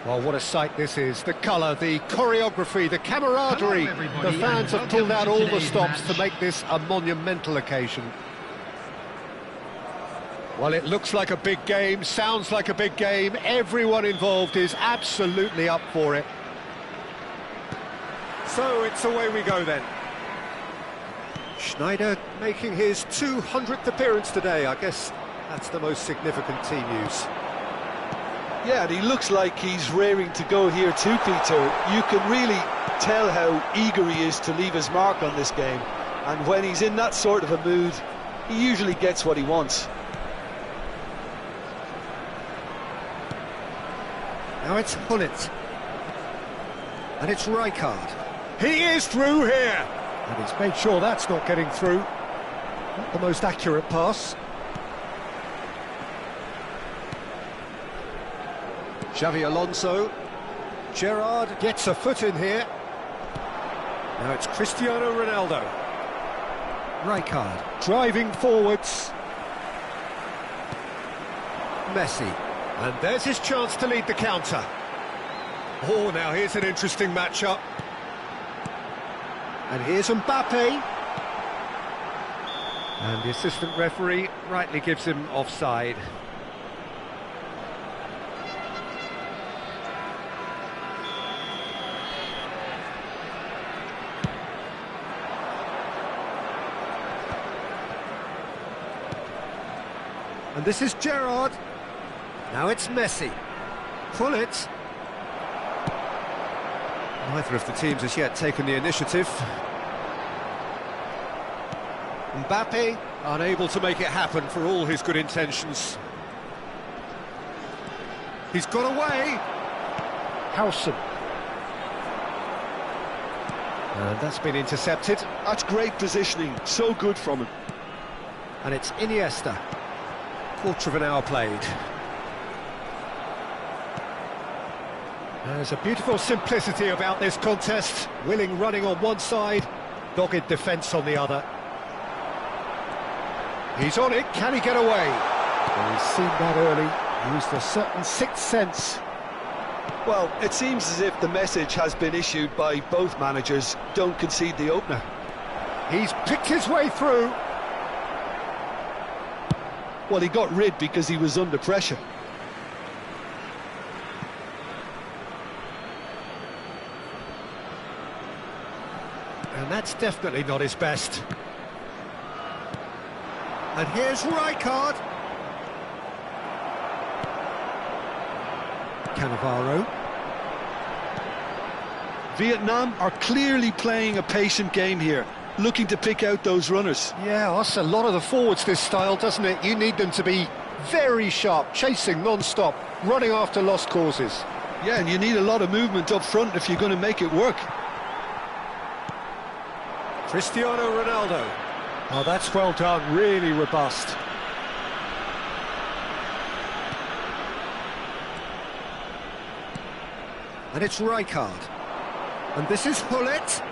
Well, what a sight this is. The colour, the choreography, the camaraderie. The fans have pulled out all the stops to make this a monumental occasion. Well, it looks like a big game, sounds like a big game. Everyone involved is absolutely up for it. So it's away we go then. Schneider making his 200th appearance today. I guess that's the most significant team news. Yeah, and he looks like he's raring to go here too, Peter. You can really tell how eager he is to leave his mark on this game. And when he's in that sort of a mood, he usually gets what he wants. Now it's Hullet. And it's Rijkaard. He is through here! And he's made sure that's not getting through. Not the most accurate pass. Xavi Alonso. Gerrard gets a foot in here. Now it's Cristiano Ronaldo. Rijkaard driving forwards. Messi. And there's his chance to lead the counter. Oh, now here's an interesting matchup. And here's Mbappe. And the assistant referee rightly gives him offside. And this is Gerrard. Now it's Messi. Hullet. Neither of the teams has yet taken the initiative. Mbappe unable to make it happen for all his good intentions. He's got away. Howson. And that's been intercepted. That's great positioning, so good from him. And it's Iniesta. Quarter of an hour played. There's a beautiful simplicity about this contest. Willing running on one side, dogged defence on the other. He's on it, can he get away? Well, he's seen that early, used a certain sixth sense. Well, it seems as if the message has been issued by both managers: don't concede the opener. He's picked his way through. Well, he got rid because he was under pressure. And that's definitely not his best. And here's Rijkaard. Cannavaro. Vietnam are clearly playing a patient game here, looking to pick out those runners. Yeah, that's a lot of the forwards, this style, doesn't it? You need them to be very sharp, chasing non-stop, running after lost causes. Yeah, and you need a lot of movement up front if you're going to make it work. Cristiano Ronaldo. Oh, that's well done, really robust. And it's Rijkaard. And this is Hullet.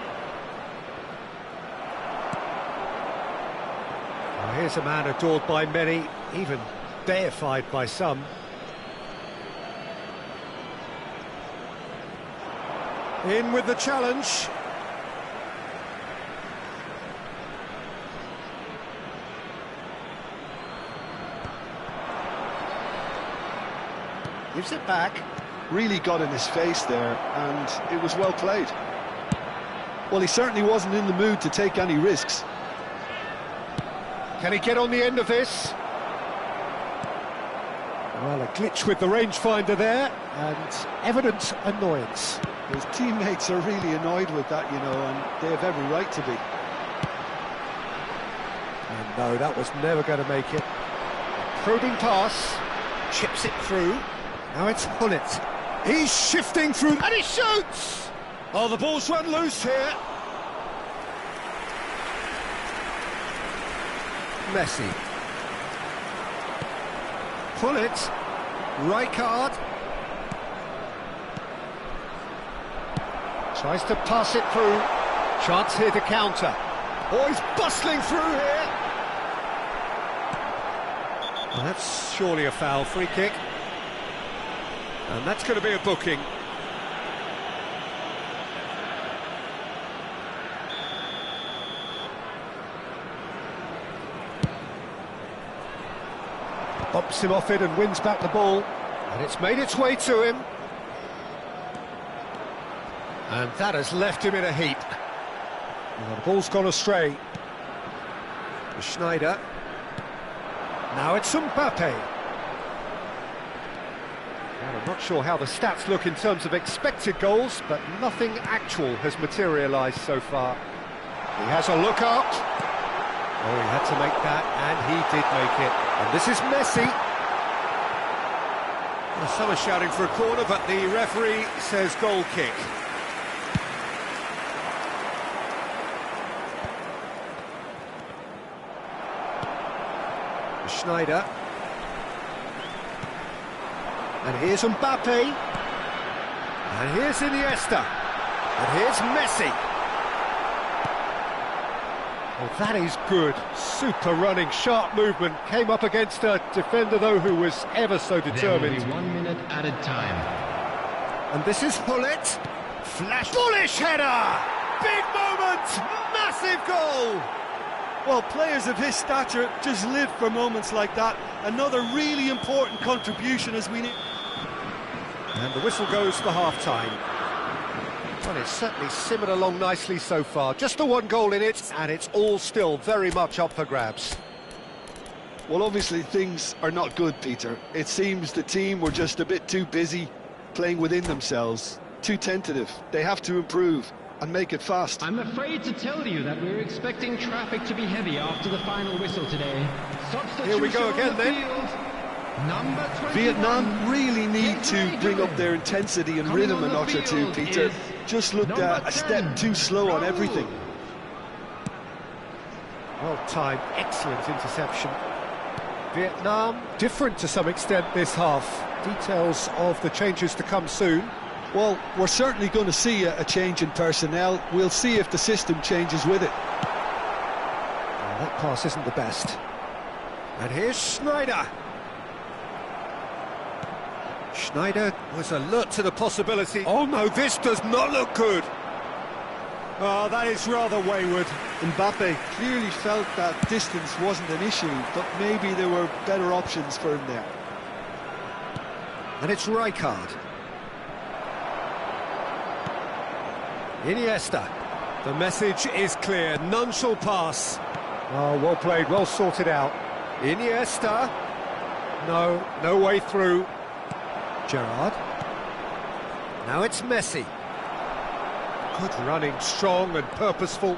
Oh, here's a man adored by many, even deified by some. In with the challenge. Gives it back. Really got in his face there, and it was well played. Well, he certainly wasn't in the mood to take any risks. Can he get on the end of this? Well, a glitch with the rangefinder there, and evident annoyance. His teammates are really annoyed with that, you know, and they have every right to be. And no, that was never going to make it. Probing pass, chips it through. Now it's Hullet. He's shifting through, and he shoots! Oh, the ball's run loose here. Messi. Hullet. Rijkaard. Tries to pass it through. Chance here to counter. Oh, he's bustling through here. Well, that's surely a foul. Free kick. And that's going to be a booking. Bumps him off it and wins back the ball. And it's made its way to him. And that has left him in a heap. Well, the ball's gone astray. Schneider. Now it's Mbappe. Well, I'm not sure how the stats look in terms of expected goals, but nothing actual has materialised so far. He has a look up. Oh, he had to make that, and he did make it. And this is Messi. Well, some are shouting for a corner, but the referee says goal kick. Schneider. And here's Mbappe. And here's Iniesta. And here's Messi. Well, that is good. Super running, sharp movement. Came up against a defender, though, who was ever so determined. There will be 1 minute added time. And this is Hullet. Flash. Bullish header! Big moment! Massive goal! Well, players of his stature just live for moments like that. Another really important contribution as we need. And the whistle goes for half-time. Well, it's certainly simmered along nicely so far. Just the one goal in it, and it's all still very much up for grabs. Well, obviously things are not good, Peter. It seems the team were just a bit too busy playing within themselves, too tentative. They have to improve and make it fast. I'm afraid to tell you that we're expecting traffic to be heavy after the final whistle today. Here we go again then. Number 21. Vietnam really need to bring up their intensity and rhythm a notch or two, Peter. Just looked a step too slow on everything. Well timed, excellent interception. Vietnam, different to some extent this half. Details of the changes to come soon. Well, we're certainly going to see a change in personnel. We'll see if the system changes with it. Well, that pass isn't the best. And here's Schneider. Schneider was alert to the possibility. Oh no, this does not look good. Oh, that is rather wayward. Mbappe clearly felt that distance wasn't an issue, but maybe there were better options for him there. And it's Rijkaard. Iniesta. The message is clear, none shall pass. Oh, well played, well sorted out. Iniesta. No way through. Gerrard. Now it's Messi. Good running, strong and purposeful.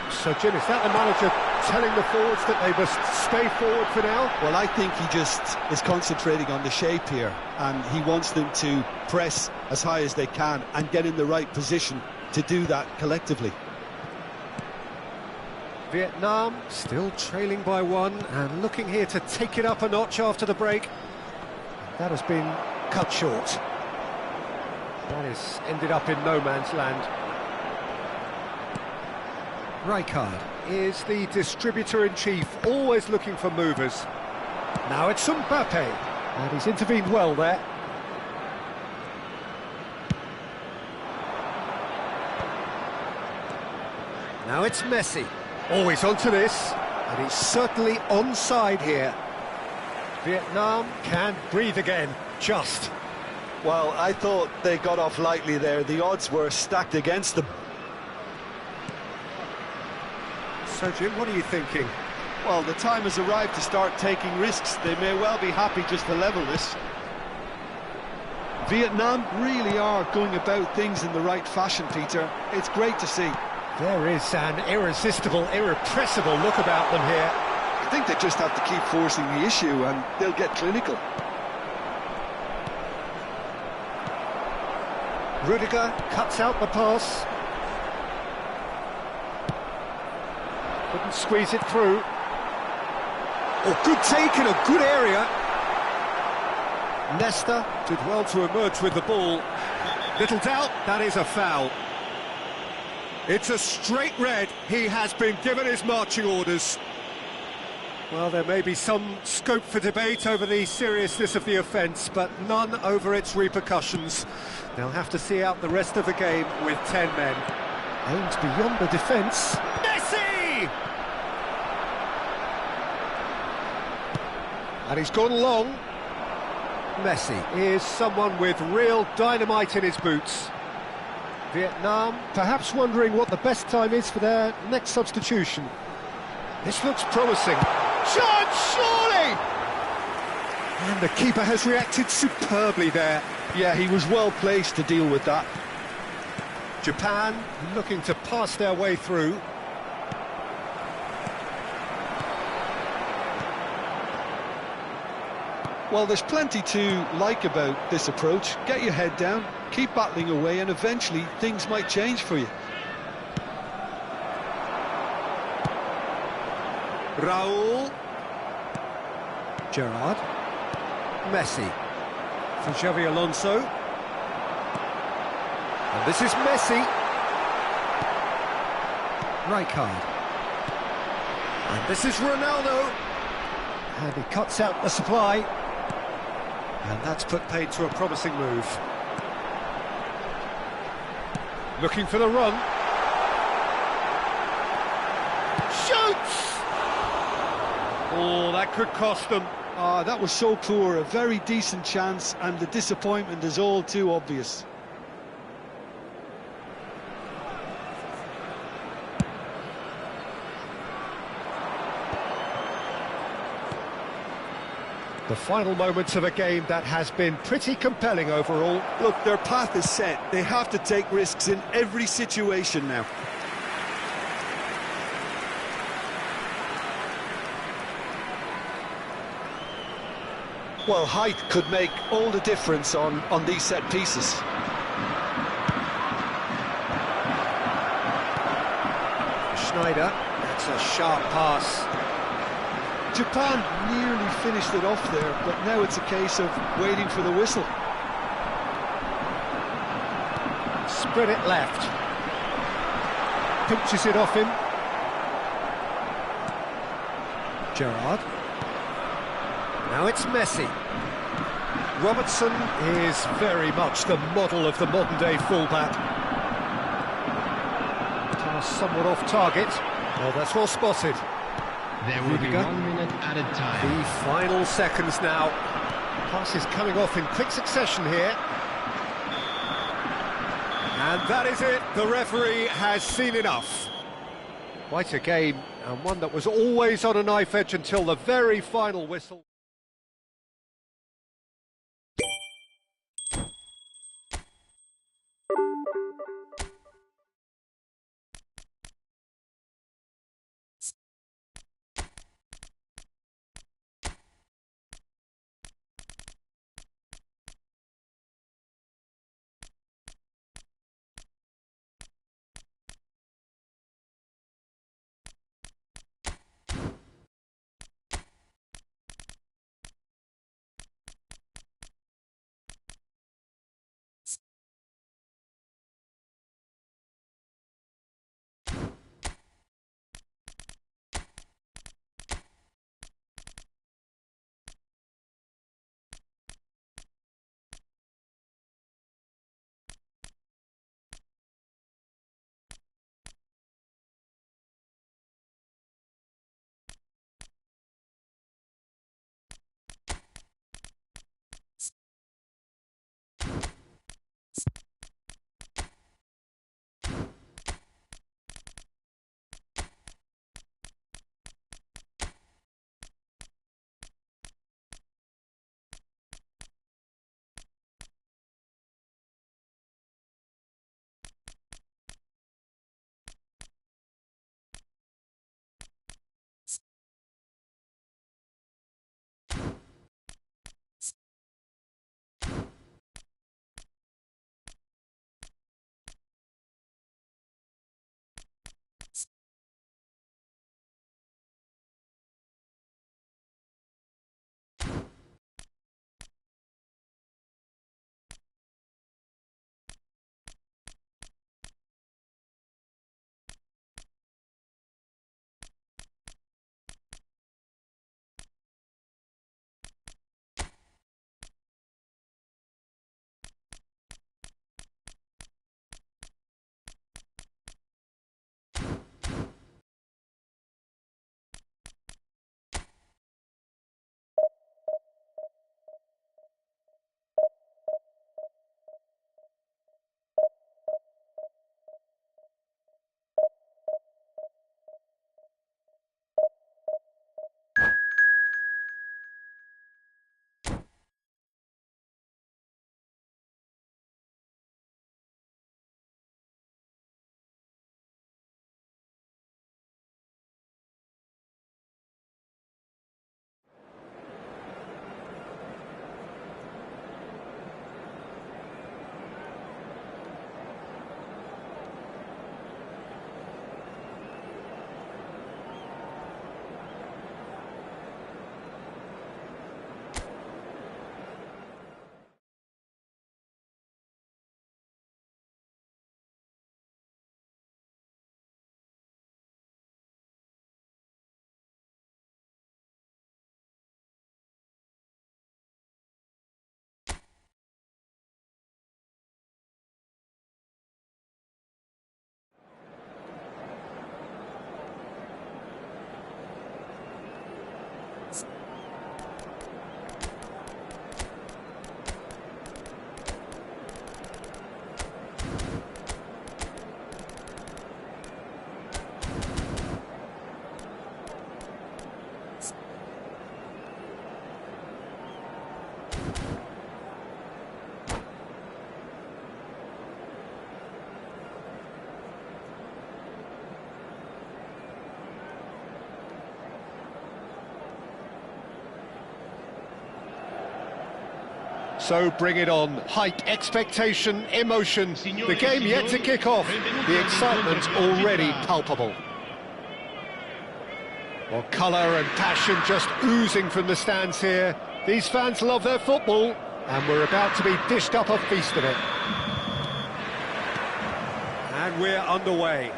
So, Jim, is that the manager telling the forwards that they must stay forward for now? Well, I think he just is concentrating on the shape here, and he wants them to press as high as they can and get in the right position to do that collectively. Vietnam still trailing by one and looking here to take it up a notch after the break. That has been cut short. That has ended up in no man's land. Rijkaard is the distributor-in-chief, always looking for movers. Now it's Mbappe, and he's intervened well there. Now it's Messi. Oh, he's onto this, and he's certainly onside here. Vietnam can breathe again, just. Well, I thought they got off lightly there. The odds were stacked against them. So, Jim, what are you thinking? Well, the time has arrived to start taking risks. They may well be happy just to level this. Vietnam really are going about things in the right fashion, Peter. It's great to see. There is an irresistible, irrepressible look about them here. I think they just have to keep forcing the issue and they'll get clinical. Rudiger cuts out the pass. Couldn't squeeze it through. Oh, good take in a good area. Nesta did well to emerge with the ball. Little doubt, that is a foul. It's a straight red. He has been given his marching orders. Well, there may be some scope for debate over the seriousness of the offence, but none over its repercussions. They'll have to see out the rest of the game with 10 men. Aimed beyond the defence. Messi! And he's gone long. Messi is someone with real dynamite in his boots. Vietnam perhaps wondering what the best time is for their next substitution. This looks promising. Shot, surely! And the keeper has reacted superbly there. Yeah, he was well placed to deal with that. Japan looking to pass their way through. Well, there's plenty to like about this approach. Get your head down, keep battling away, and eventually things might change for you. Raul. Gerrard. Messi. For Xavi Alonso. And this is Messi. Rijkaard. And this is Ronaldo. And he cuts out the supply. And that's put paid to a promising move. Looking for the run. Shoots! Oh, that could cost them. That was so poor, a very decent chance, and the disappointment is all too obvious. The final moments of a game that has been pretty compelling overall. Look, their path is set. They have to take risks in every situation now. Well, height could make all the difference on these set pieces. Schneider, that's a sharp pass. Japan nearly finished it off there, but now it's a case of waiting for the whistle. Spread it left. Pinches it off him. Gerrard. Now it's Messi. Robertson is very much the model of the modern-day fullback. Pass somewhat off target. Well, that's well spotted. There will be 1 minute added time. The final seconds now. Pass is coming off in quick succession here. And that is it. The referee has seen enough. Quite a game, and one that was always on a knife edge until the very final whistle. So bring it on. Height, expectation, emotion. The game yet to kick off. The excitement already palpable. Well, colour and passion just oozing from the stands here. These fans love their football, and we're about to be dished up a feast of it. And we're underway.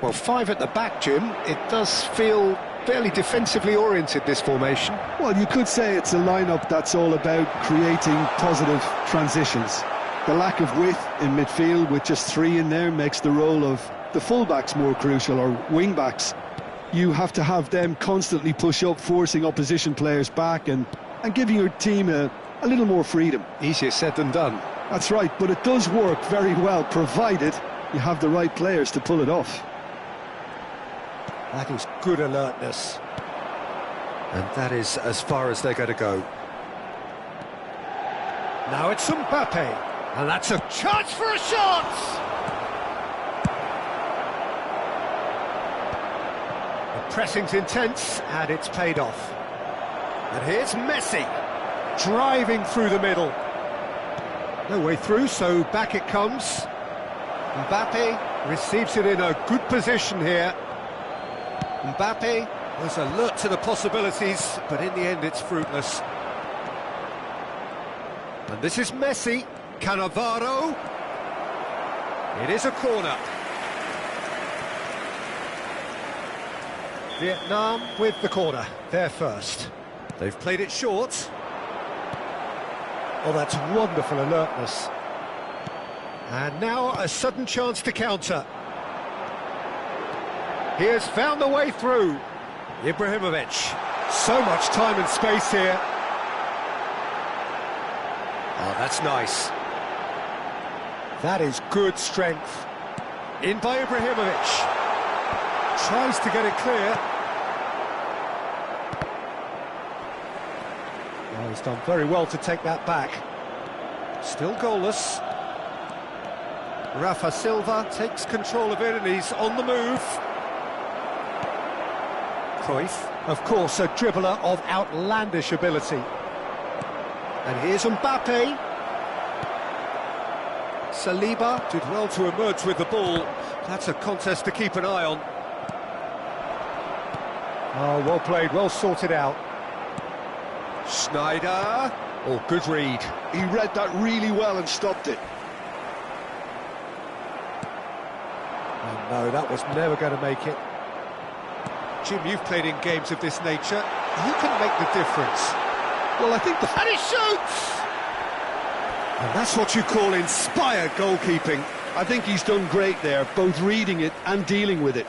Well, 5 at the back, Jim. It does feel fairly defensively oriented, this formation. Well, you could say it's a lineup that's all about creating positive transitions. The lack of width in midfield with just 3 in there makes the role of the fullbacks more crucial, or wing-backs. You have to have them constantly push up, forcing opposition players back and giving your team a little more freedom. Easier said than done. That's right, but it does work very well, provided you have the right players to pull it off. That is good alertness. And that is as far as they're going to go. Now it's Mbappe. And that's a chance for a shot! The pressing's intense, and it's paid off. And here's Messi, driving through the middle. No way through, so back it comes. Mbappe receives it in a good position here. Mbappe was alert to the possibilities, but in the end it's fruitless. And this is Messi, Cannavaro. It is a corner. Vietnam with the corner, they're first. They've played it short. Oh, that's wonderful alertness. And now a sudden chance to counter. He has found the way through. Ibrahimovic. So much time and space here. Oh, that's nice. That is good strength. In by Ibrahimovic. Tries to get it clear. Oh, he's done very well to take that back. Still goalless. Rafa Silva takes control of it and he's on the move. Cruyff, of course, a dribbler of outlandish ability. And here's Mbappe. Saliba did well to emerge with the ball. That's a contest to keep an eye on. Oh, well played, well sorted out. Schneider. Oh, good read. He read that really well and stopped it. Oh, no, that was never going to make it. Jim, you've played in games of this nature. Who can make the difference? Well, I think And he shoots! And that's what you call inspired goalkeeping. I think he's done great there, both reading it and dealing with it.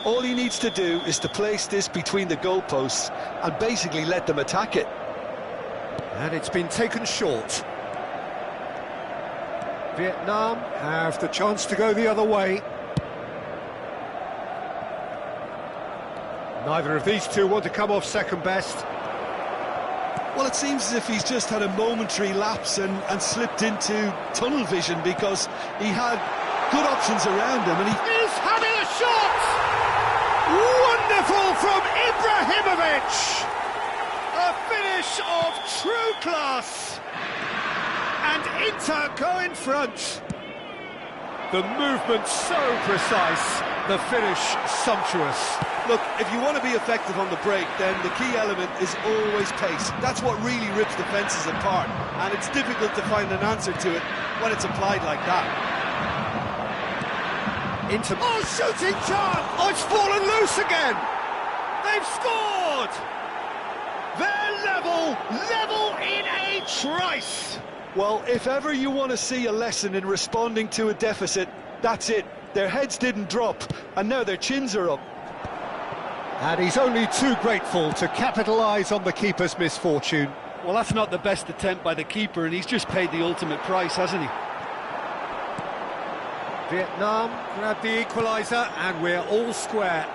All he needs to do is to place this between the goalposts and basically let them attack it. And it's been taken short. Vietnam have the chance to go the other way. Neither of these two want to come off second best. Well, it seems as if he's just had a momentary lapse and slipped into tunnel vision, because he had good options around him and He's having a shot! Wonderful from Ibrahimovic! A finish of true class! And Inter go in front. The movement so precise, the finish sumptuous. Look, if you want to be effective on the break, then the key element is always pace. That's what really rips defences apart, and it's difficult to find an answer to it when it's applied like that. Oh, shooting chance! Oh, it's fallen loose again! They've scored! They're level in a trice! Well, if ever you want to see a lesson in responding to a deficit, that's it. Their heads didn't drop, and now their chins are up. And he's only too grateful to capitalise on the keeper's misfortune. Well, that's not the best attempt by the keeper, and he's just paid the ultimate price, hasn't he? Vietnam grab the equaliser, and we're all square.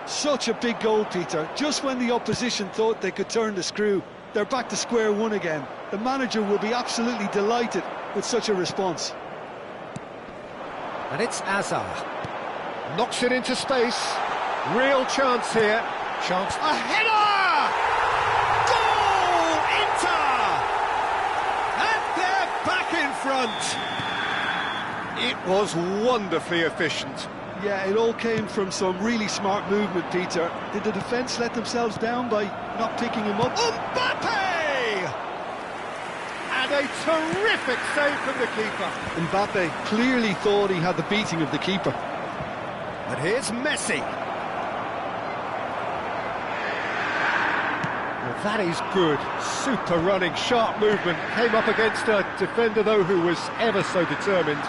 Such a big goal, Peter. Just when the opposition thought they could turn the screw, they're back to square one again. The manager will be absolutely delighted with such a response. And it's Azar. Knocks it into space. Real chance here. Chance. A header! Goal! Inter! front. It was wonderfully efficient. Yeah, it all came from some really smart movement, Peter. Did the defence let themselves down by not picking him up? Mbappe! And a terrific save from the keeper. Mbappe clearly thought he had the beating of the keeper. And here's Messi. Well, that is good. Super running, sharp movement. Came up against a defender, though, who was ever so determined.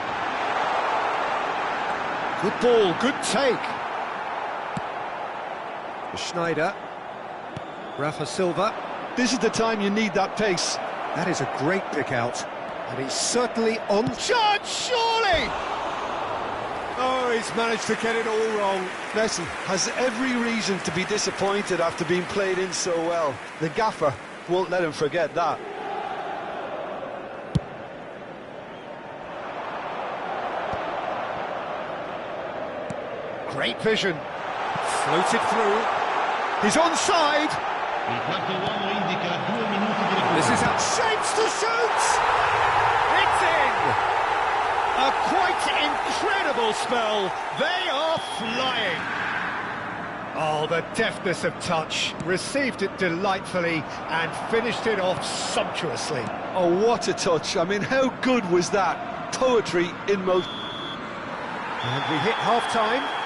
Good ball, good take. Schneider. Rafa Silva. This is the time you need that pace. That is a great pick out. And he's certainly on charge, surely! Oh, he's managed to get it all wrong. Messi has every reason to be disappointed after being played in so well. The gaffer won't let him forget that. Great vision. Floated through. He's onside. This is out. Shapes to shoot! It's in! A quite incredible spell. They are flying. Oh, the deftness of touch. Received it delightfully and finished it off sumptuously. Oh, what a touch. I mean, how good was that? Poetry in motion. And we hit half-time.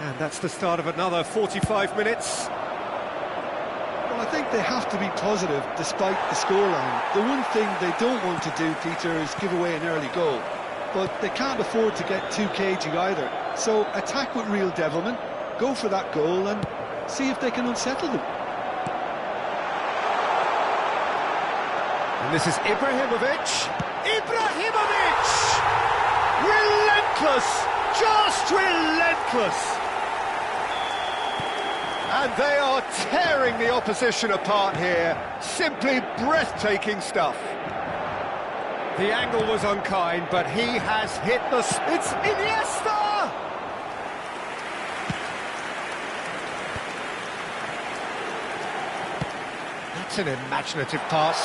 And that's the start of another 45 minutes. Well, I think they have to be positive despite the scoreline. The one thing they don't want to do, Peter, is give away an early goal. But they can't afford to get too cagey either. So attack with real devilment, go for that goal and see if they can unsettle them. And this is Ibrahimovic. Ibrahimovic! Relentless! Just relentless! And they are tearing the opposition apart here. Simply breathtaking stuff. The angle was unkind, but he has hit the... It's Iniesta! That's an imaginative pass.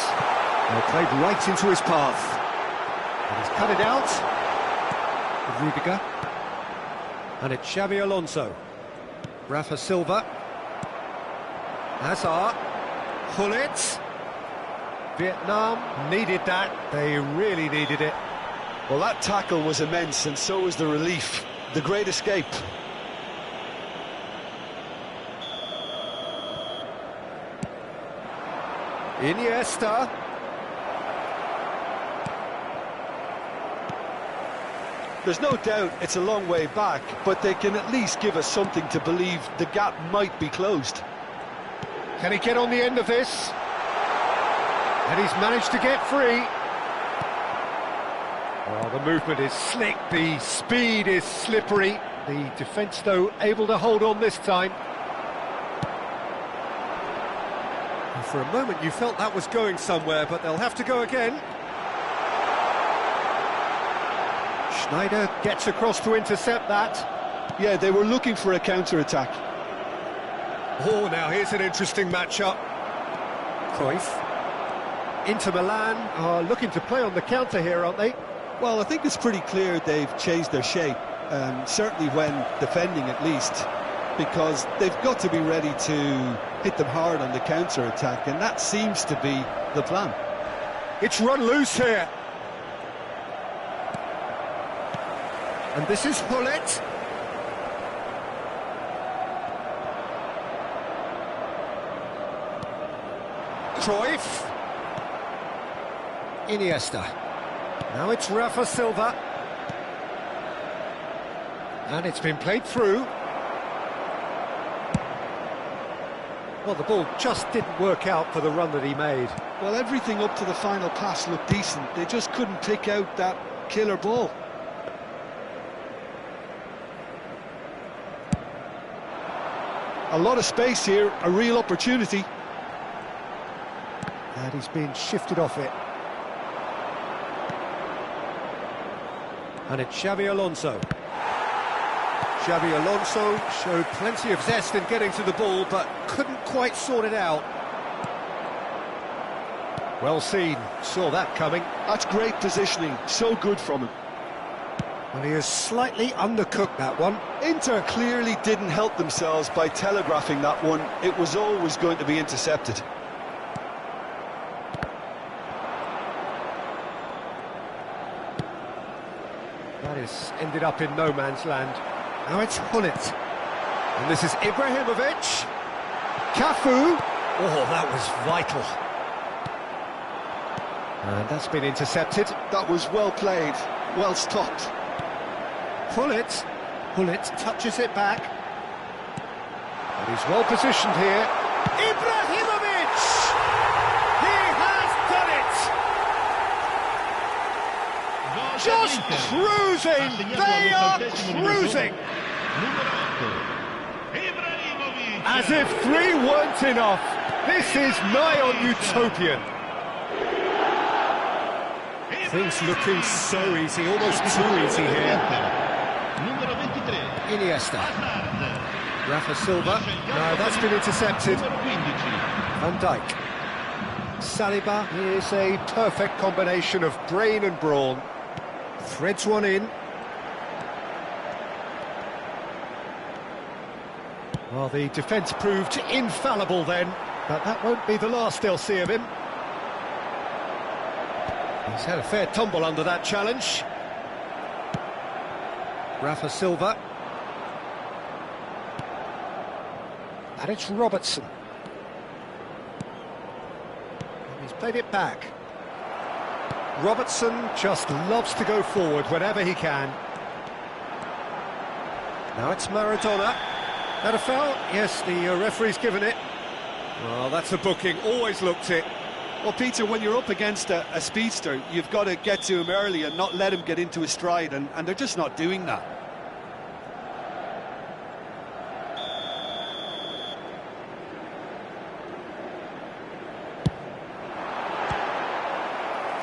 Well, played right into his path. And he's cut it out. Rudiger. And it's Xabi Alonso. Rafa Silva. Hazard. Gullit. Vietnam needed that. They really needed it. Well, that tackle was immense, and so was the relief. The great escape. Iniesta. There's no doubt it's a long way back, but they can at least give us something to believe the gap might be closed. Can he get on the end of this? And he's managed to get free. Oh, the movement is slick, the speed is slippery. The defence, though, able to hold on this time. And for a moment you felt that was going somewhere, but they'll have to go again. Schneider gets across to intercept that. Yeah, they were looking for a counter-attack. Oh, now here's an interesting matchup. Cruyff. Inter Milan are looking to play on the counter here, aren't they? Well, I think it's pretty clear they've changed their shape, certainly when defending at least, because they've got to be ready to hit them hard on the counter-attack, and that seems to be the plan. It's run loose here. And this is Gullit. Cruyff. Iniesta. Now it's Rafa Silva. And it's been played through. Well, the ball just didn't work out for the run that he made. Well, everything up to the final pass looked decent. They just couldn't pick out that killer ball. A lot of space here, a real opportunity. And he's been shifted off it. And it's Xabi Alonso. Xabi Alonso showed plenty of zest in getting to the ball, but couldn't quite sort it out. Well seen, saw that coming. That's great positioning, so good from him. Well, he has slightly undercooked that one. Inter clearly didn't help themselves by telegraphing that one. It was always going to be intercepted. That is ended up in no man's land. Now it's Hullet. And this is Ibrahimovic. Cafu. Oh, that was vital. And that's been intercepted. That was well played, well stopped. Hullet touches it back. And he's well positioned here. Ibrahimovic! He has done it! Just cruising! They are cruising! As if 3 weren't enough. This is nigh on utopian. Things looking so easy, almost too easy here. Iniesta. Rafa Silva. No, that's been intercepted. Van Dijk. Saliba is a perfect combination of brain and brawn. Threads one in. Well, the defence proved infallible then, but that won't be the last they'll see of him. He's had a fair tumble under that challenge. Rafa Silva. And it's Robertson. And he's played it back. Robertson just loves to go forward whenever he can. Now it's Maradona. That a foul? Yes, the referee's given it. Well, that's a booking, always looked it. Well, Peter, when you're up against a speedster, you've got to get to him early and not let him get into a stride, and they're just not doing that.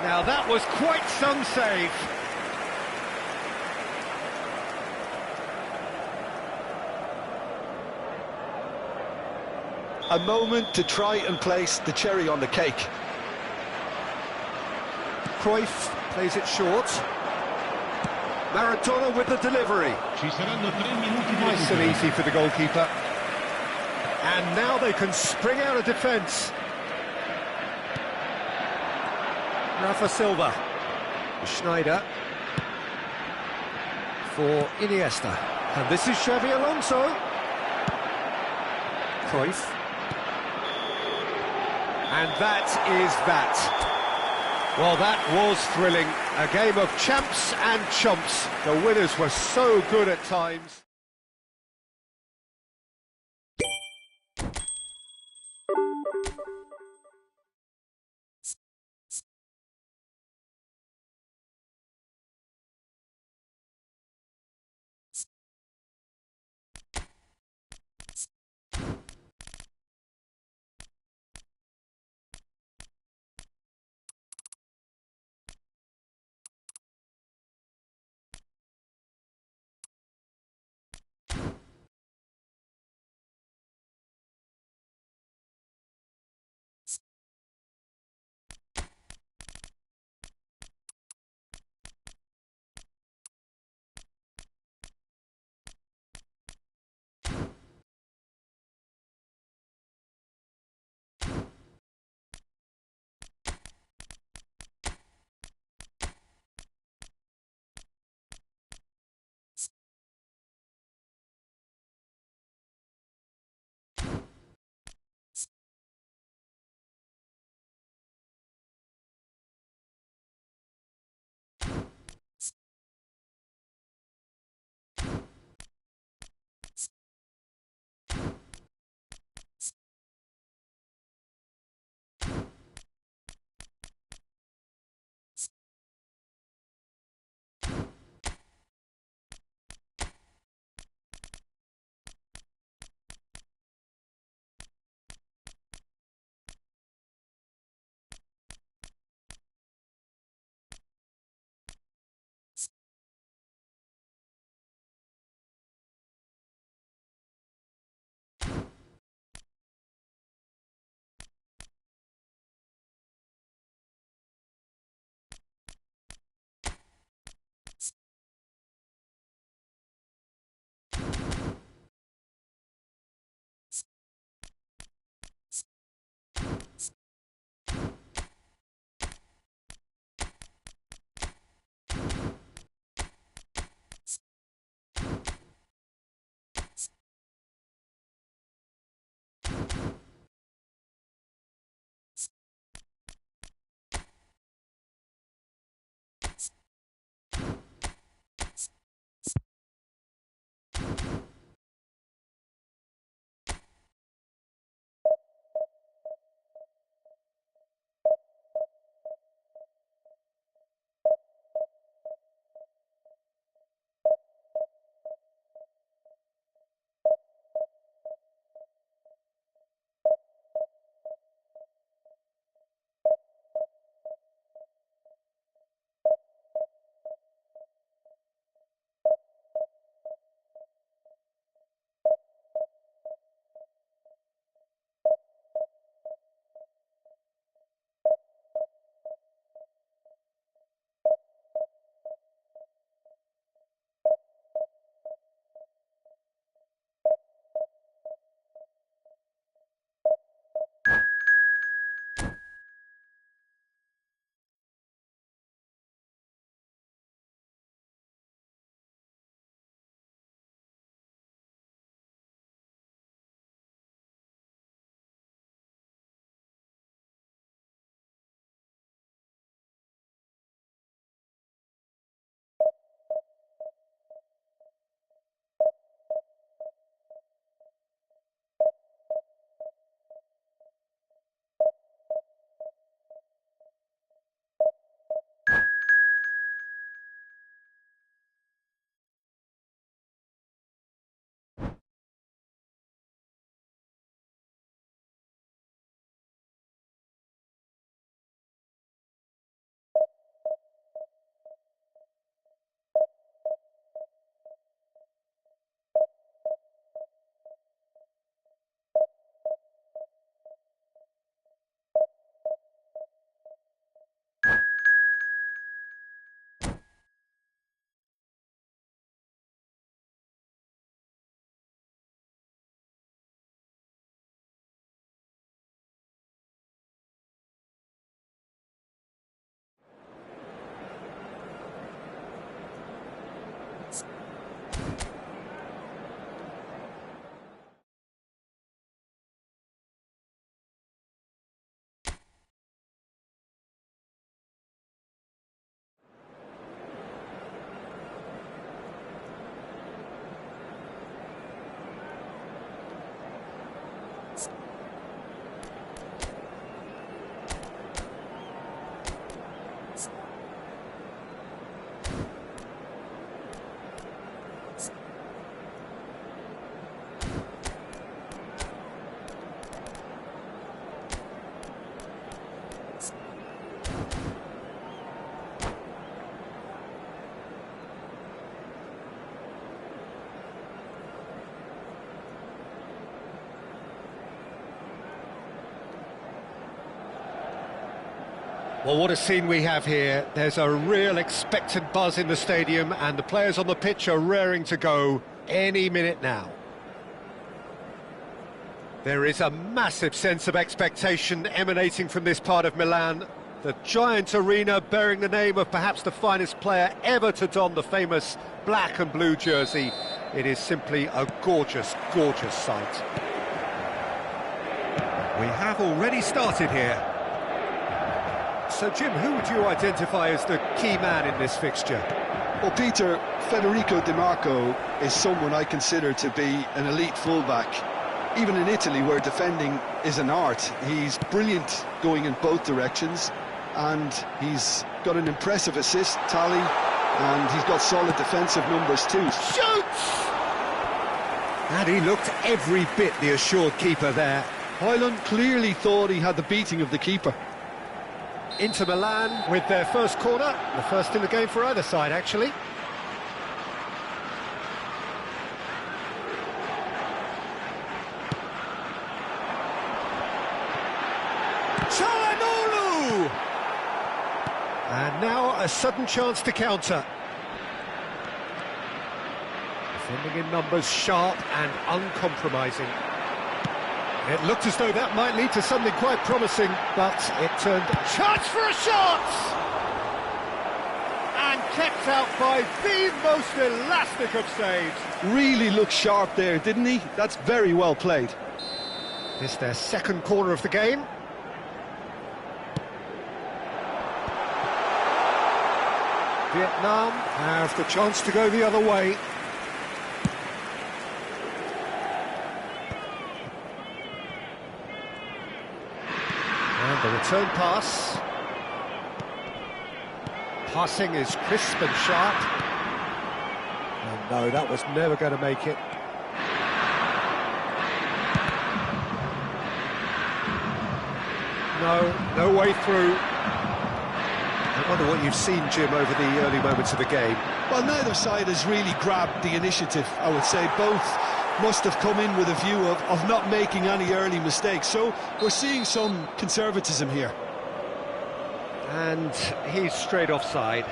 Now that was quite some save. A moment to try and place the cherry on the cake. Cruyff plays it short. Maradona with the delivery. Nice and easy for the goalkeeper. And now they can spring out of defence. Rafa Silva. Schneider. For Iniesta. And this is Xabi Alonso. Cruyff. And that is that. Well, that was thrilling. A game of champs and chumps. The winners were so good at times. Well, what a scene we have here. There's a real expectant buzz in the stadium, and the players on the pitch are raring to go any minute now. There is a massive sense of expectation emanating from this part of Milan. The giant arena bearing the name of perhaps the finest player ever to don the famous black and blue jersey. It is simply a gorgeous, gorgeous sight. We have already started here. So, Jim, who would you identify as the key man in this fixture? Well, Peter, Federico Di Marco is someone I consider to be an elite fullback. Even in Italy, where defending is an art, he's brilliant going in both directions, and he's got an impressive assist tally, and he's got solid defensive numbers too. Shoots! And he looked every bit the assured keeper there. Hyland clearly thought he had the beating of the keeper. Inter Milan with their first corner, the first in the game for either side, actually. Çalhanoğlu! And now a sudden chance to counter. Defending in numbers, sharp and uncompromising. It looked as though that might lead to something quite promising, but it turned... Chance for a shot! And kept out by the most elastic of saves. Really looked sharp there, didn't he? That's very well played. This their second corner of the game. Vietnam have the chance to go the other way. And the return pass. Passing is crisp and sharp. And no, that was never going to make it. No way through. I wonder what you've seen, Jim, over the early moments of the game. Well, neither side has really grabbed the initiative, I would say. Both must have come in with a view of not making any early mistakes. So we're seeing some conservatism here. And he's straight offside.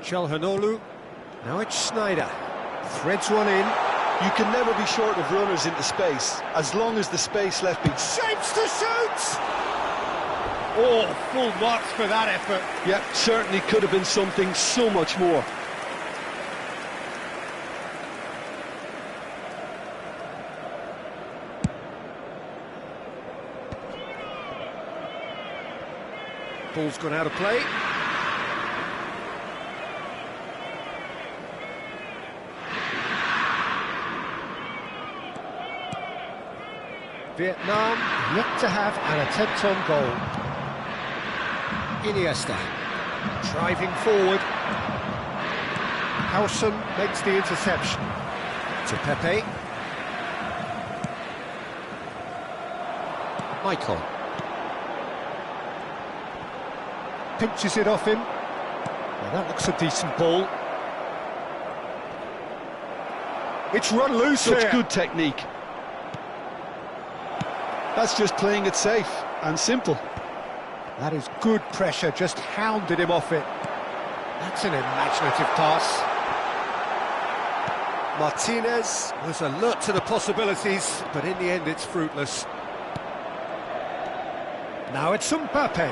Çalhanoğlu. Now it's Snyder. Threads one in. You can never be short of runners into space, as long as the space left be... Shapes to shoot! Oh, full marks for that effort. Yeah, certainly could have been something so much more. Ball's gone out of play. Vietnam yet to have an attempt on goal. Iniesta driving forward. Howson makes the interception. To Pepe. Michael. Pinches it off him. Now that looks a decent ball. It's run loose here. Such good technique. That's just playing it safe and simple. That is good pressure, just hounded him off it. That's an imaginative pass. Martinez was alert to the possibilities, but in the end it's fruitless. Now it's Mbappe.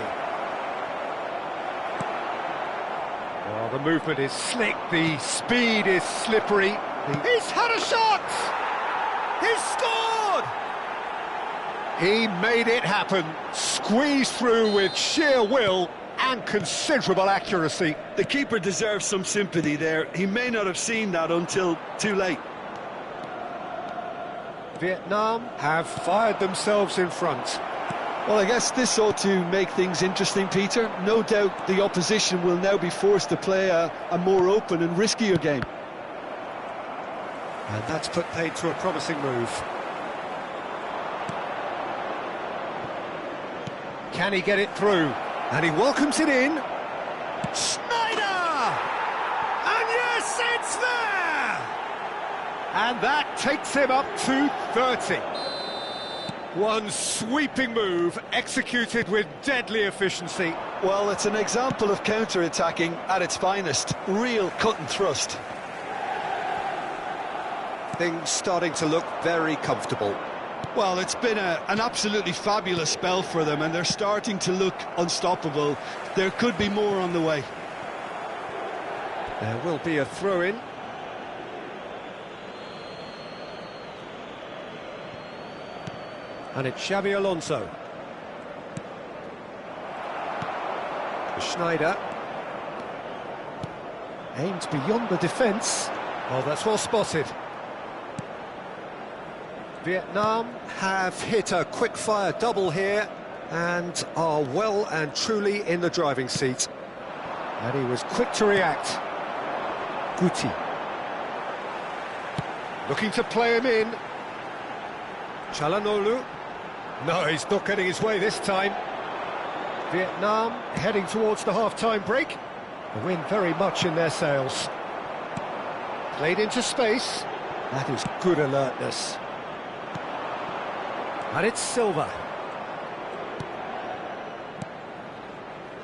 Oh, the movement is slick, the speed is slippery. He's had a shot! He's scored! He made it happen, squeezed through with sheer will and considerable accuracy. The keeper deserves some sympathy there. He may not have seen that until too late. Vietnam have fired themselves in front. Well, I guess this ought to make things interesting, Peter. No doubt the opposition will now be forced to play a more open and riskier game. And that's put paid to a promising move. Can he get it through? And he welcomes it in. Schneider! And yes, it's there! And that takes him up to 30. One sweeping move, executed with deadly efficiency. Well, it's an example of counter-attacking at its finest. Real cut and thrust. Things starting to look very comfortable. Well, it's been an absolutely fabulous spell for them, and they're starting to look unstoppable. There could be more on the way. There will be a throw-in. And it's Xabi Alonso. Schneider. Aimed beyond the defence. Oh, that's well spotted. Vietnam have hit a quick-fire double here and are well and truly in the driving seat. And he was quick to react. Guti. Looking to play him in. Çalhanoğlu. No, he's not getting his way this time. Vietnam heading towards the half-time break. The wind very much in their sails. Played into space. That is good alertness. And it's Silva.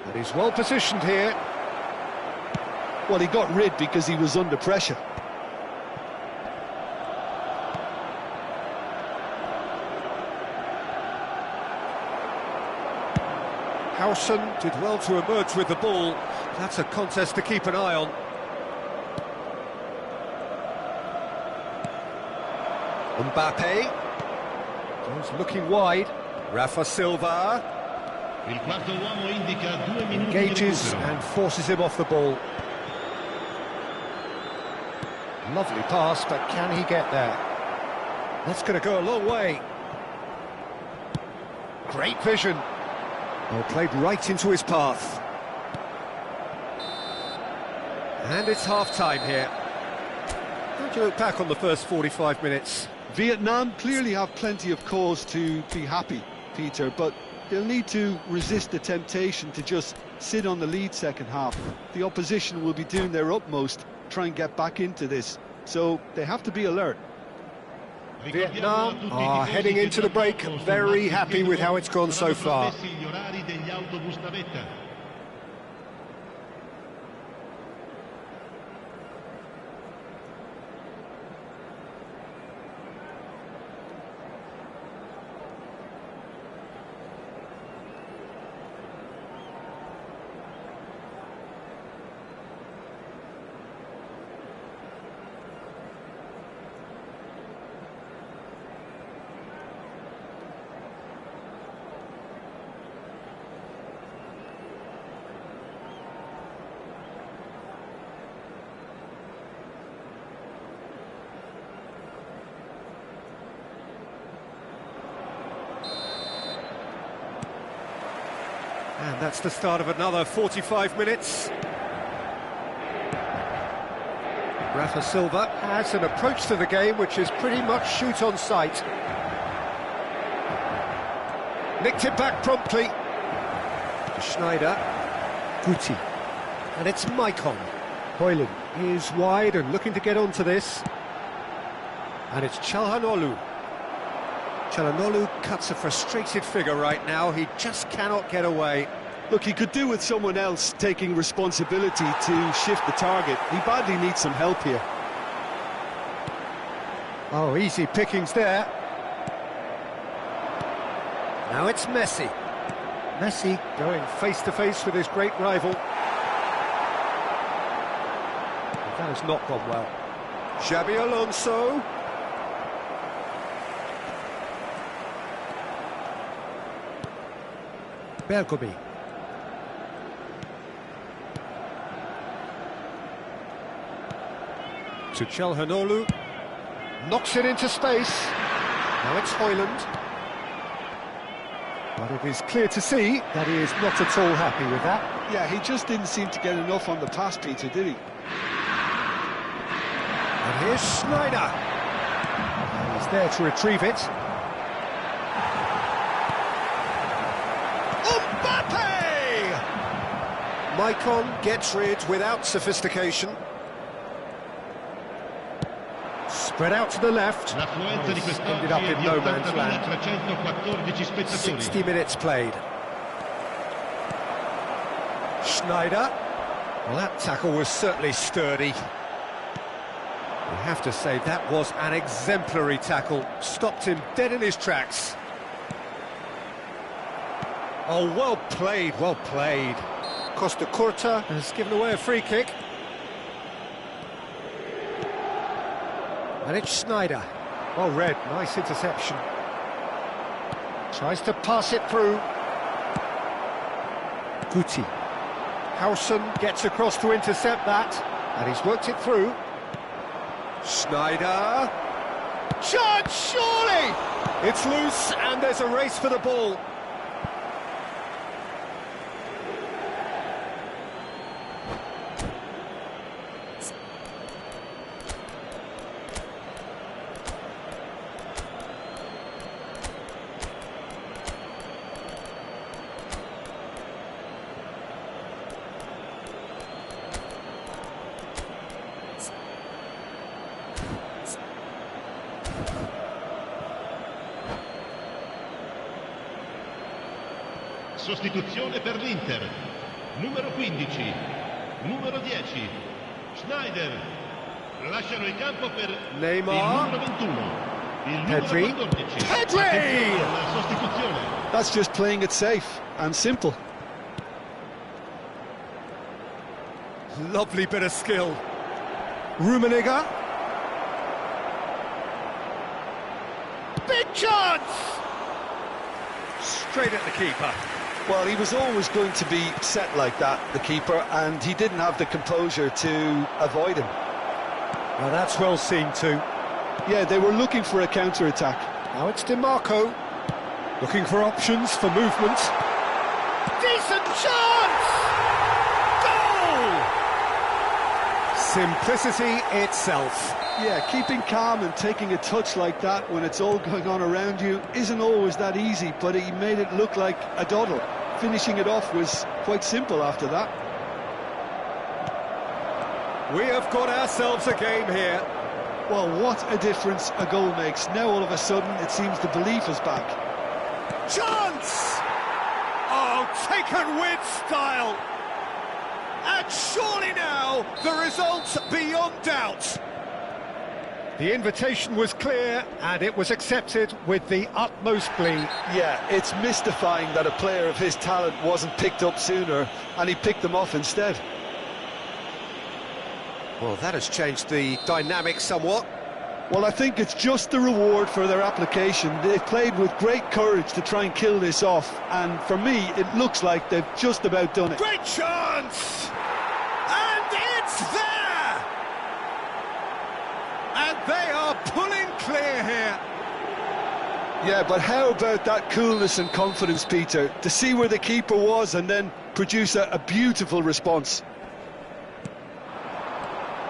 And he's well positioned here. Well, he got rid because he was under pressure. Howson did well to emerge with the ball. That's a contest to keep an eye on. Mbappe. Goes looking wide. Rafa Silva. Engages and forces him off the ball. Lovely pass, but can he get there? That's going to go a long way. Great vision. Well, played right into his path. And it's half-time here. How do you look back on the first 45 minutes? Vietnam clearly have plenty of cause to be happy, Peter, but they'll need to resist the temptation to just sit on the lead second half. The opposition will be doing their utmost to try and get back into this, so they have to be alert. Vietnam are heading into the break, very happy with how it's gone so far. And that's the start of another 45 minutes. Rafa Silva has an approach to the game which is pretty much shoot on sight. Nicked it back promptly. Schneider. Guti. And it's Maicon. Hoyland is wide and looking to get onto this. And it's Çalhanoğlu. Çalhanoğlu cuts a frustrated figure right now. He just cannot get away. Look, he could do with someone else taking responsibility to shift the target. He badly needs some help here. Oh, easy pickings there. Now it's Messi. Messi going face-to-face with his great rival. That has not gone well. Xabi Alonso. Bergomi. To Çalhanoğlu. Knocks it into space. Now it's Hoyland. But it is clear to see that he is not at all happy with that. Yeah, he just didn't seem to get enough on the pass, Peter, did he? And here's Schneider. And he's there to retrieve it. Mbappe! Maicon gets rid without sophistication. Spread out to the left. Ended up in no man's land. 60 minutes played. Schneider. Well, that tackle was certainly sturdy. We have to say that was an exemplary tackle. Stopped him dead in his tracks. Oh, well played, well played. Costa Curta has given away a free kick. And it's Schneider. Well read, nice interception. Tries to pass it through. Guti. Howson gets across to intercept that. And he's worked it through. Schneider. Chance, surely! It's loose and there's a race for the ball. Sostituzione per l'Inter. Numero 15, numero 10, Schneider. Lasciano il campo per Neymar. il numero 21, il numero Pedri. 14. Pedri! La sostituzione. That's just playing it safe and simple. Lovely bit of skill. Rummenigge. Big chance! Straight at the keeper. Well, he was always going to be set like that, the keeper, and he didn't have the composure to avoid him. Well, that's well seen too. Yeah, they were looking for a counter-attack. Now it's DiMarco. Looking for options for movement. Decent chance! Goal! Simplicity itself. Yeah, keeping calm and taking a touch like that when it's all going on around you isn't always that easy, but he made it look like a doddle. Finishing it off was quite simple after that. We have got ourselves a game here. Well, what a difference a goal makes. Now all of a sudden it seems the belief is back. Chance! Oh, taken with style. And surely now the result's beyond doubt. The invitation was clear and it was accepted with the utmost glee. Yeah, it's mystifying that a player of his talent wasn't picked up sooner and he picked them off instead. Well, that has changed the dynamic somewhat. Well, I think it's just the reward for their application. They've played with great courage to try and kill this off, and for me, it looks like they've just about done it. Great chance! And it's there! And they are pulling clear here. Yeah, but how about that coolness and confidence, Peter, to see where the keeper was and then produce a beautiful response.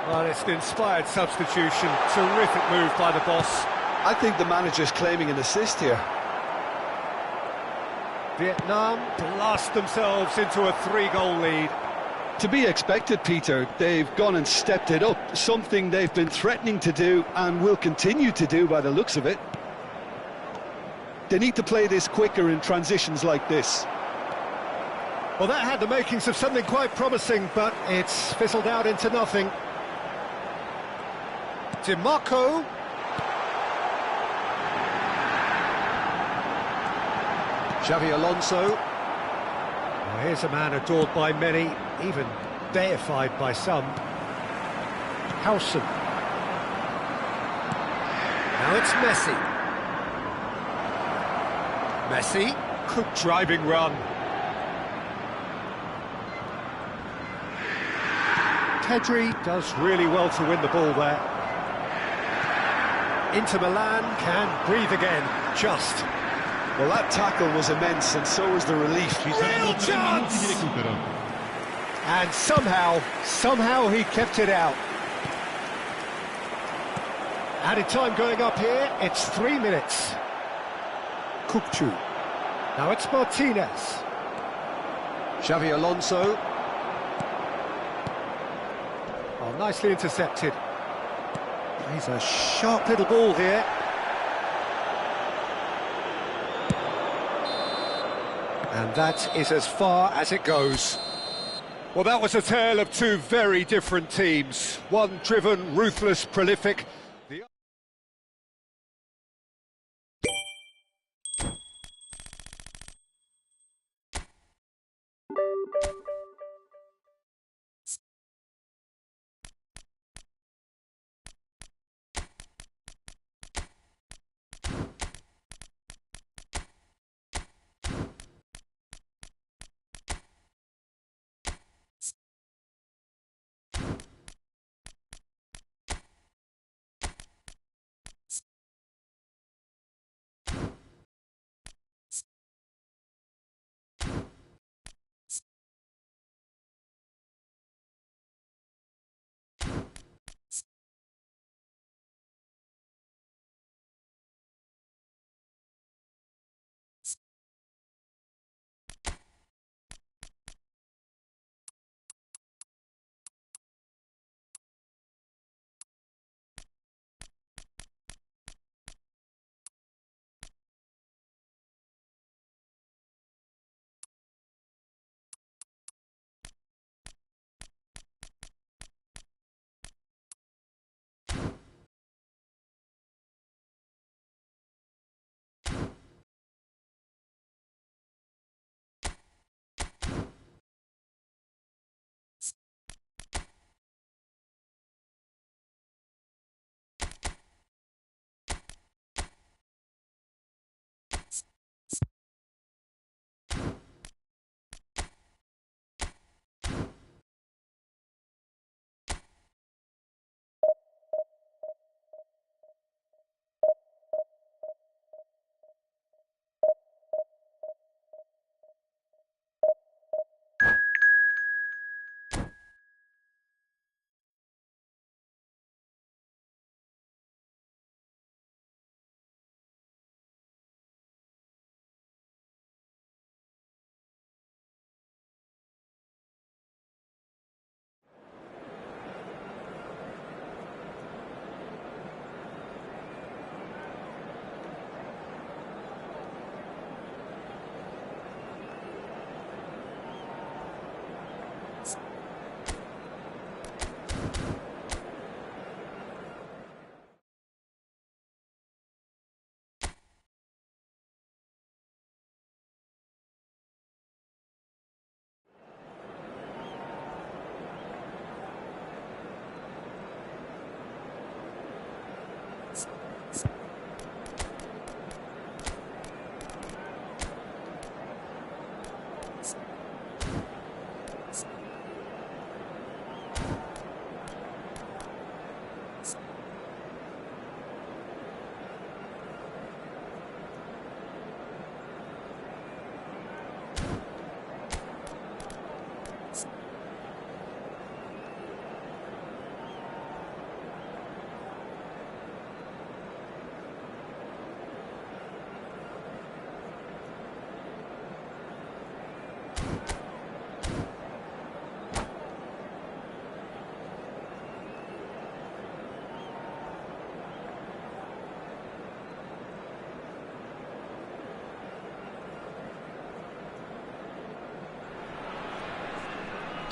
Well, it's an inspired substitution. Terrific move by the boss. I think the manager's claiming an assist here. Vietnam blast themselves into a 3-goal lead. To be expected, Peter. They've gone and stepped it up, something they've been threatening to do and will continue to do by the looks of it. They need to play this quicker in transitions like this. Well, that had the makings of something quite promising, but it's fizzled out into nothing. DiMarco. Xavi Alonso. Well, here's a man adored by many, even deified by some. Howson. Now it's Messi. Messi. Good driving run. Pedri does really well to win the ball there. Inter Milan can breathe again, just. Well, that tackle was immense, and so was the relief. Real chance! And somehow he kept it out. Added time going up here, it's 3 minutes. Kukçu. Now it's Martinez. Xavi Alonso. Oh, nicely intercepted. He's a sharp little ball here. And that is as far as it goes. Well, that was a tale of two very different teams. One driven, ruthless, prolific. The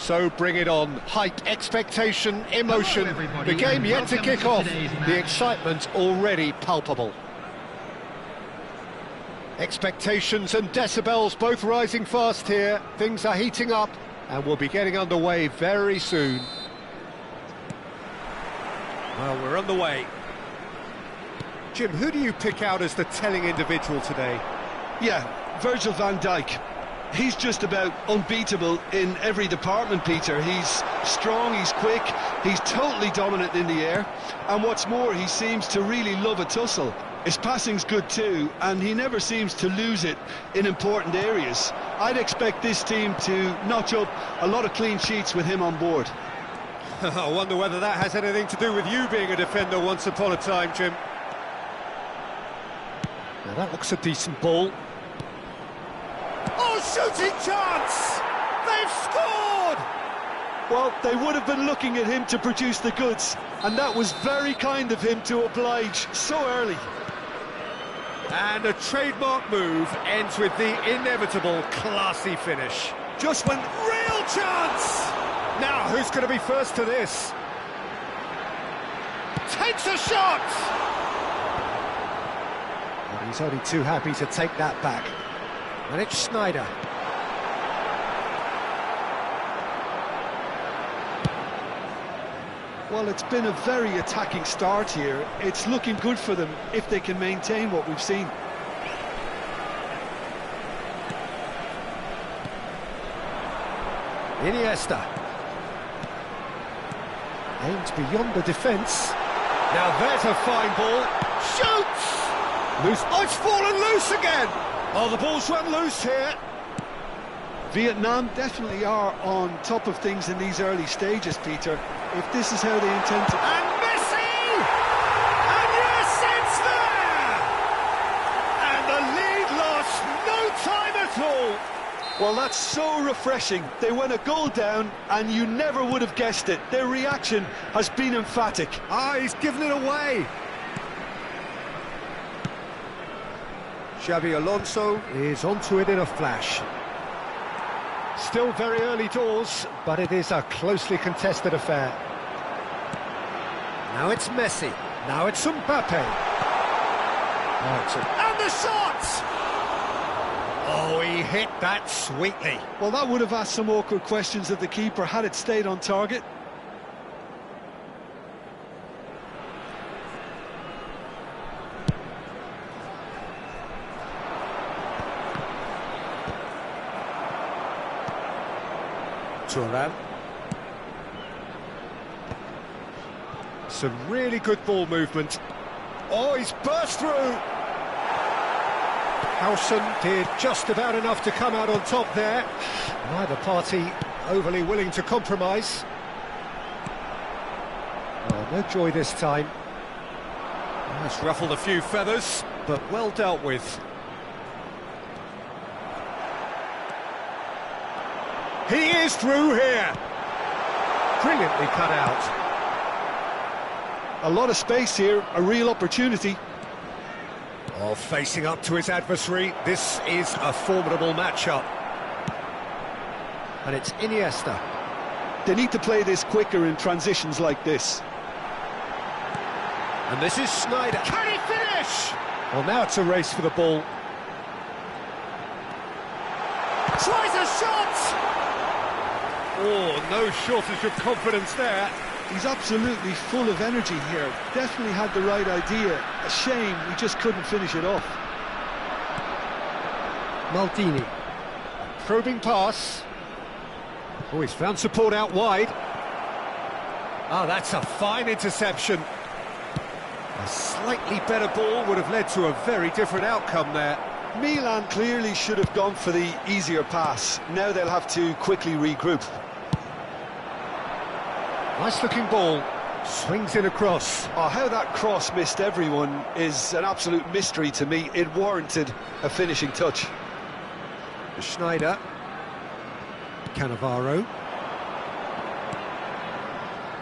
So bring it on. Hype, expectation, emotion. Hello, The game yet to welcome kick to off. today's The match. excitement already palpable. Expectations and decibels both rising fast here. Things are heating up and we'll be getting underway very soon. Well, we're on the way. Jim, who do you pick out as the telling individual today? Yeah, Virgil van Dijk. He's just about unbeatable in every department, Peter. He's strong, he's quick, he's totally dominant in the air, and what's more, he seems to really love a tussle. His passing's good too, and he never seems to lose it in important areas. I'd expect this team to notch up a lot of clean sheets with him on board. I wonder whether that has anything to do with you being a defender once upon a time, Jim. Now that looks a decent ball. Oh, shooting chance! They've scored! Well, they would have been looking at him to produce the goods, and that was very kind of him to oblige so early. And a trademark move ends with the inevitable classy finish. Just when real chance! Now, who's going to be first to this? Takes a shot! And he's only too happy to take that back. And it's Schneider. Well, it's been a very attacking start here. It's looking good for them if they can maintain what we've seen. Iniesta. Aims beyond the defence. Now there's a fine ball. Shoots! Loose. Oh, it's fallen loose again! Oh, the ball's run loose here. Vietnam definitely are on top of things in these early stages, Peter. If this is how they intend to... And Messi! And yes, it's there! And the lead lost no time at all. Well, that's so refreshing. They went a goal down, and you never would have guessed it. Their reaction has been emphatic. Ah, he's given it away. Xabi Alonso is onto it in a flash. Still very early doors, but it is a closely contested affair. Now it's Messi. Now it's Mbappe. And the shot! Oh, he hit that sweetly. Well, that would have asked some awkward questions of the keeper had it stayed on target. Thuram. Some really good ball movement. Oh, he's burst through. Howson did just about enough to come out on top there. Neither party overly willing to compromise. Oh, no joy this time. That's ruffled a few feathers, but well dealt with. He is through here. Brilliantly cut out. A lot of space here, a real opportunity. Oh, facing up to his adversary, this is a formidable matchup. And it's Iniesta. They need to play this quicker in transitions like this. And this is Schneider. Can he finish? Well, now it's a race for the ball. Tries a shot! Oh, no shortage of confidence there. He's absolutely full of energy here. Definitely had the right idea. A shame he just couldn't finish it off. Maldini. Probing pass. Oh, he's found support out wide. Ah, that's a fine interception. A slightly better ball would have led to a very different outcome there. Milan clearly should have gone for the easier pass. Now they'll have to quickly regroup. Nice looking ball, swings in across. Oh, how that cross missed everyone is an absolute mystery to me. It warranted a finishing touch. Schneider. Cannavaro.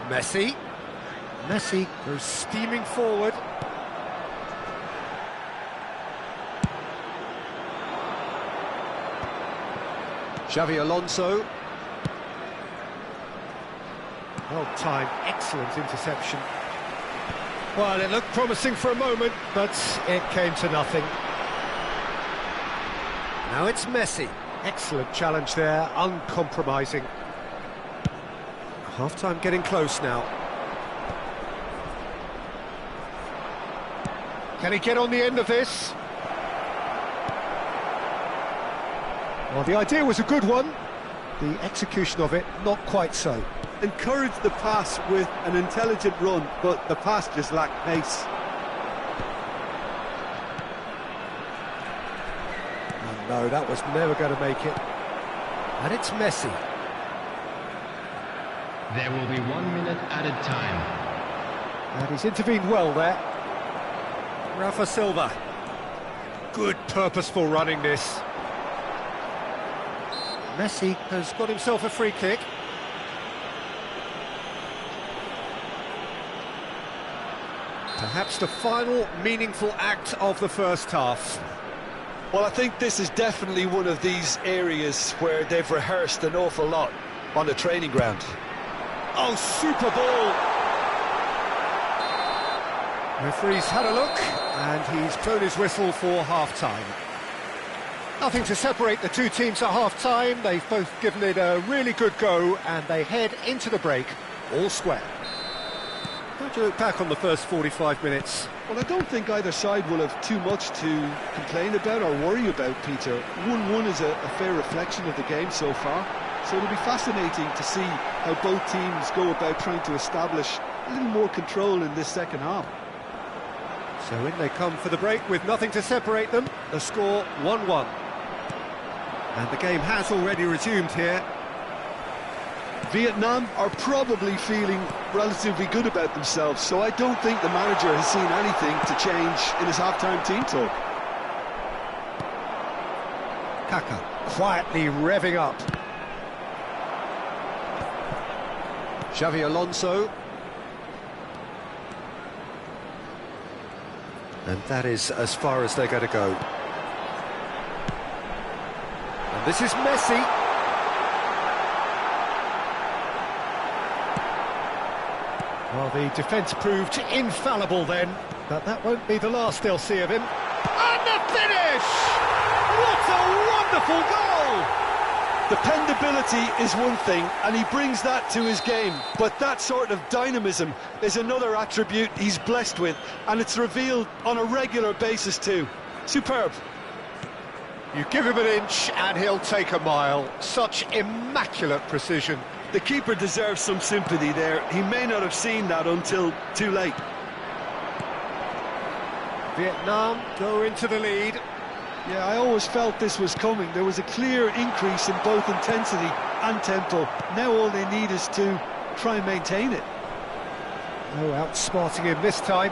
Messi. Messi goes steaming forward. Xabi Alonso. Well timed, excellent interception. Well, it looked promising for a moment, but it came to nothing. Now it's Messi. Excellent challenge there, uncompromising. Half-time getting close now. Can he get on the end of this? Well, the idea was a good one. The execution of it, not quite so. Encouraged the pass with an intelligent run, but the pass just lacked pace. No, that was never going to make it. And it's Messi. There will be 1 minute added time. And he's intervened well there. Rafa Silva. Good purposeful running this. Messi has got himself a free kick. Perhaps the final meaningful act of the first half. Well, I think this is definitely one of these areas where they've rehearsed an awful lot on the training ground. Oh, super ball! Referee's had a look, and he's blown his whistle for half-time. Nothing to separate the two teams at half-time. They've both given it a really good go, and they head into the break all square. How do you look back on the first 45 minutes? Well, I don't think either side will have too much to complain about or worry about, Peter. 1-1 is a fair reflection of the game so far, so it'll be fascinating to see how both teams go about trying to establish a little more control in this second half. So in they come for the break with nothing to separate them. The score 1-1. And the game has already resumed here. Vietnam are probably feeling relatively good about themselves, so I don't think the manager has seen anything to change in his half-time team talk. Kaka quietly revving up. Xavi Alonso. And that is as far as they're going to go. And this is Messi. Well, the defence proved infallible then, but that won't be the last they'll see of him. And the finish! What a wonderful goal! Dependability is one thing, and he brings that to his game, but that sort of dynamism is another attribute he's blessed with, and it's revealed on a regular basis too. Superb. You give him an inch and he'll take a mile. Such immaculate precision. The keeper deserves some sympathy there. He may not have seen that until too late. Vietnam go into the lead. Yeah, I always felt this was coming. There was a clear increase in both intensity and tempo. Now all they need is to try and maintain it. No outsmarting him this time.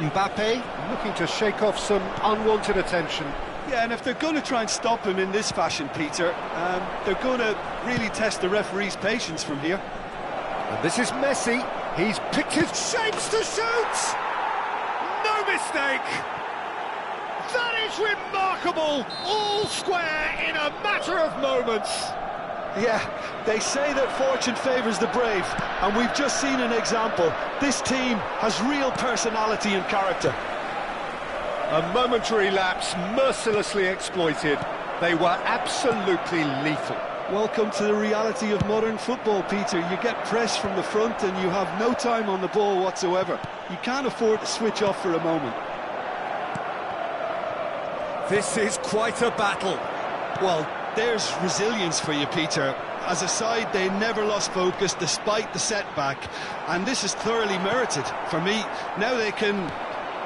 Mbappe looking to shake off some unwanted attention. Yeah, and if they're going to try and stop him in this fashion, Peter, they're going to really test the referee's patience from here. And this is Messi. He's picked his shapes to shoot! No mistake! That is remarkable! All square in a matter of moments. Yeah, they say that fortune favours the brave, and we've just seen an example. This team has real personality and character. A momentary lapse mercilessly exploited. They were absolutely lethal. Welcome to the reality of modern football, Peter. You get pressed from the front and you have no time on the ball whatsoever. You can't afford to switch off for a moment. This is quite a battle. Well, there's resilience for you, Peter. As a side, they never lost focus despite the setback, and this is thoroughly merited. For me, now they can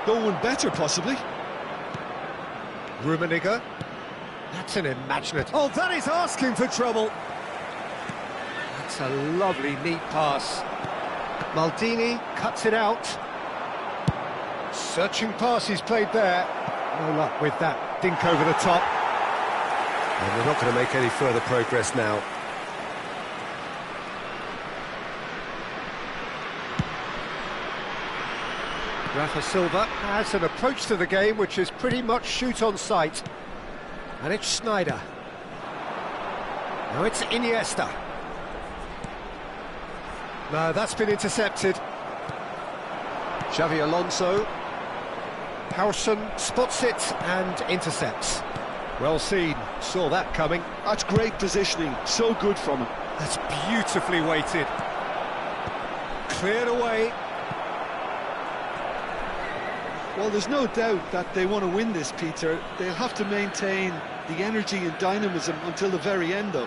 go one better, possibly. Rummenigge. That's an imaginative... Oh, that is asking for trouble. That's a lovely, neat pass. Maldini cuts it out. Searching pass he's played there. No luck with that dink over the top. And they're not going to make any further progress now. Rafa Silva has an approach to the game which is pretty much shoot on sight. And it's Schneider. Now it's Iniesta. No, that's been intercepted. Xavi Alonso. Howson spots it and intercepts. Well seen, saw that coming. That's great positioning, so good from him. That's beautifully weighted. Cleared away. Well, there's no doubt that they want to win this, Peter. They'll have to maintain the energy and dynamism until the very end, though.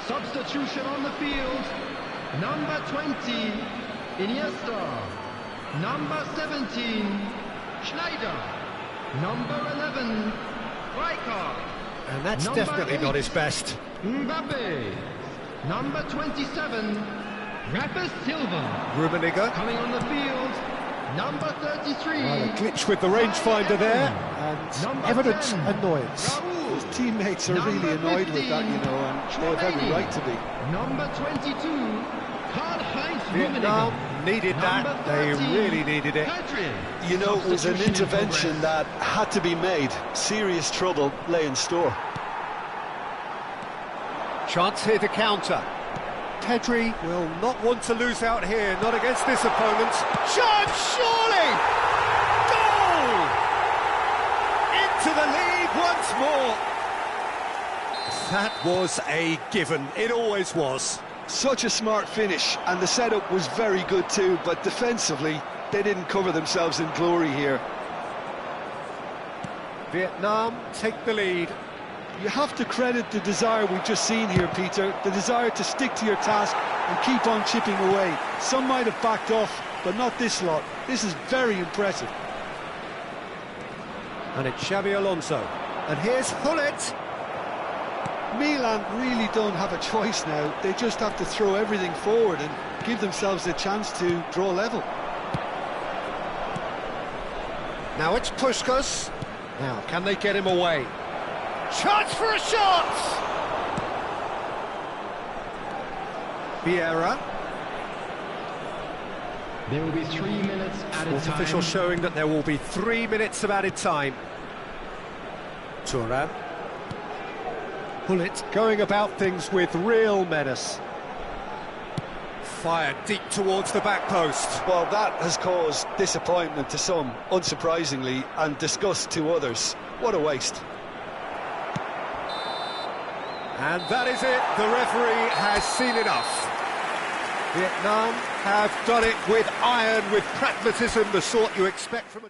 Substitution on the field. Number 20, Iniesta. Number 17, Schneider. Number 11, Rijkaard. And that's Number definitely 8, not his best. Mbappe. Number 27, Rafa Silva. Rummenigge. Coming on the field, number 33. Well, a glitch with the rangefinder there, and Number evident 10, annoyance. Raul. His teammates are really Number annoyed with that, you know, and they have every right to be. Number 22, Karl-Heinz Vietnam Rummenigge. needed that. Number They 13, really needed it. Pedri. You know, it was an Substitution in intervention progress. that had to be made. Serious trouble lay in store. Chance here to counter. Pedri will not want to lose out here, not against this opponent. Chance, surely! Goal! Into the lead once more. That was a given. It always was. Such a smart finish, and the setup was very good too, but defensively, they didn't cover themselves in glory here. Vietnam take the lead. You have to credit the desire we've just seen here, Peter, the desire to stick to your task and keep on chipping away. Some might have backed off, but not this lot. This is very impressive. And it's Xabi Alonso. And here's Hullet. Milan really don't have a choice now. They just have to throw everything forward and give themselves a chance to draw level. Now it's Puskás. Now, can they get him away? Chance for a shot! Vieira. There will be 3 minutes added Sports time. official showing that there will be 3 minutes of added time. Thuram. Hullet going about things with real menace. Fired deep towards the back post. Well, that has caused disappointment to some, unsurprisingly, and disgust to others. What a waste. And that is it. The referee has seen enough. Vietnam have done it with iron, with pragmatism, the sort you expect from a...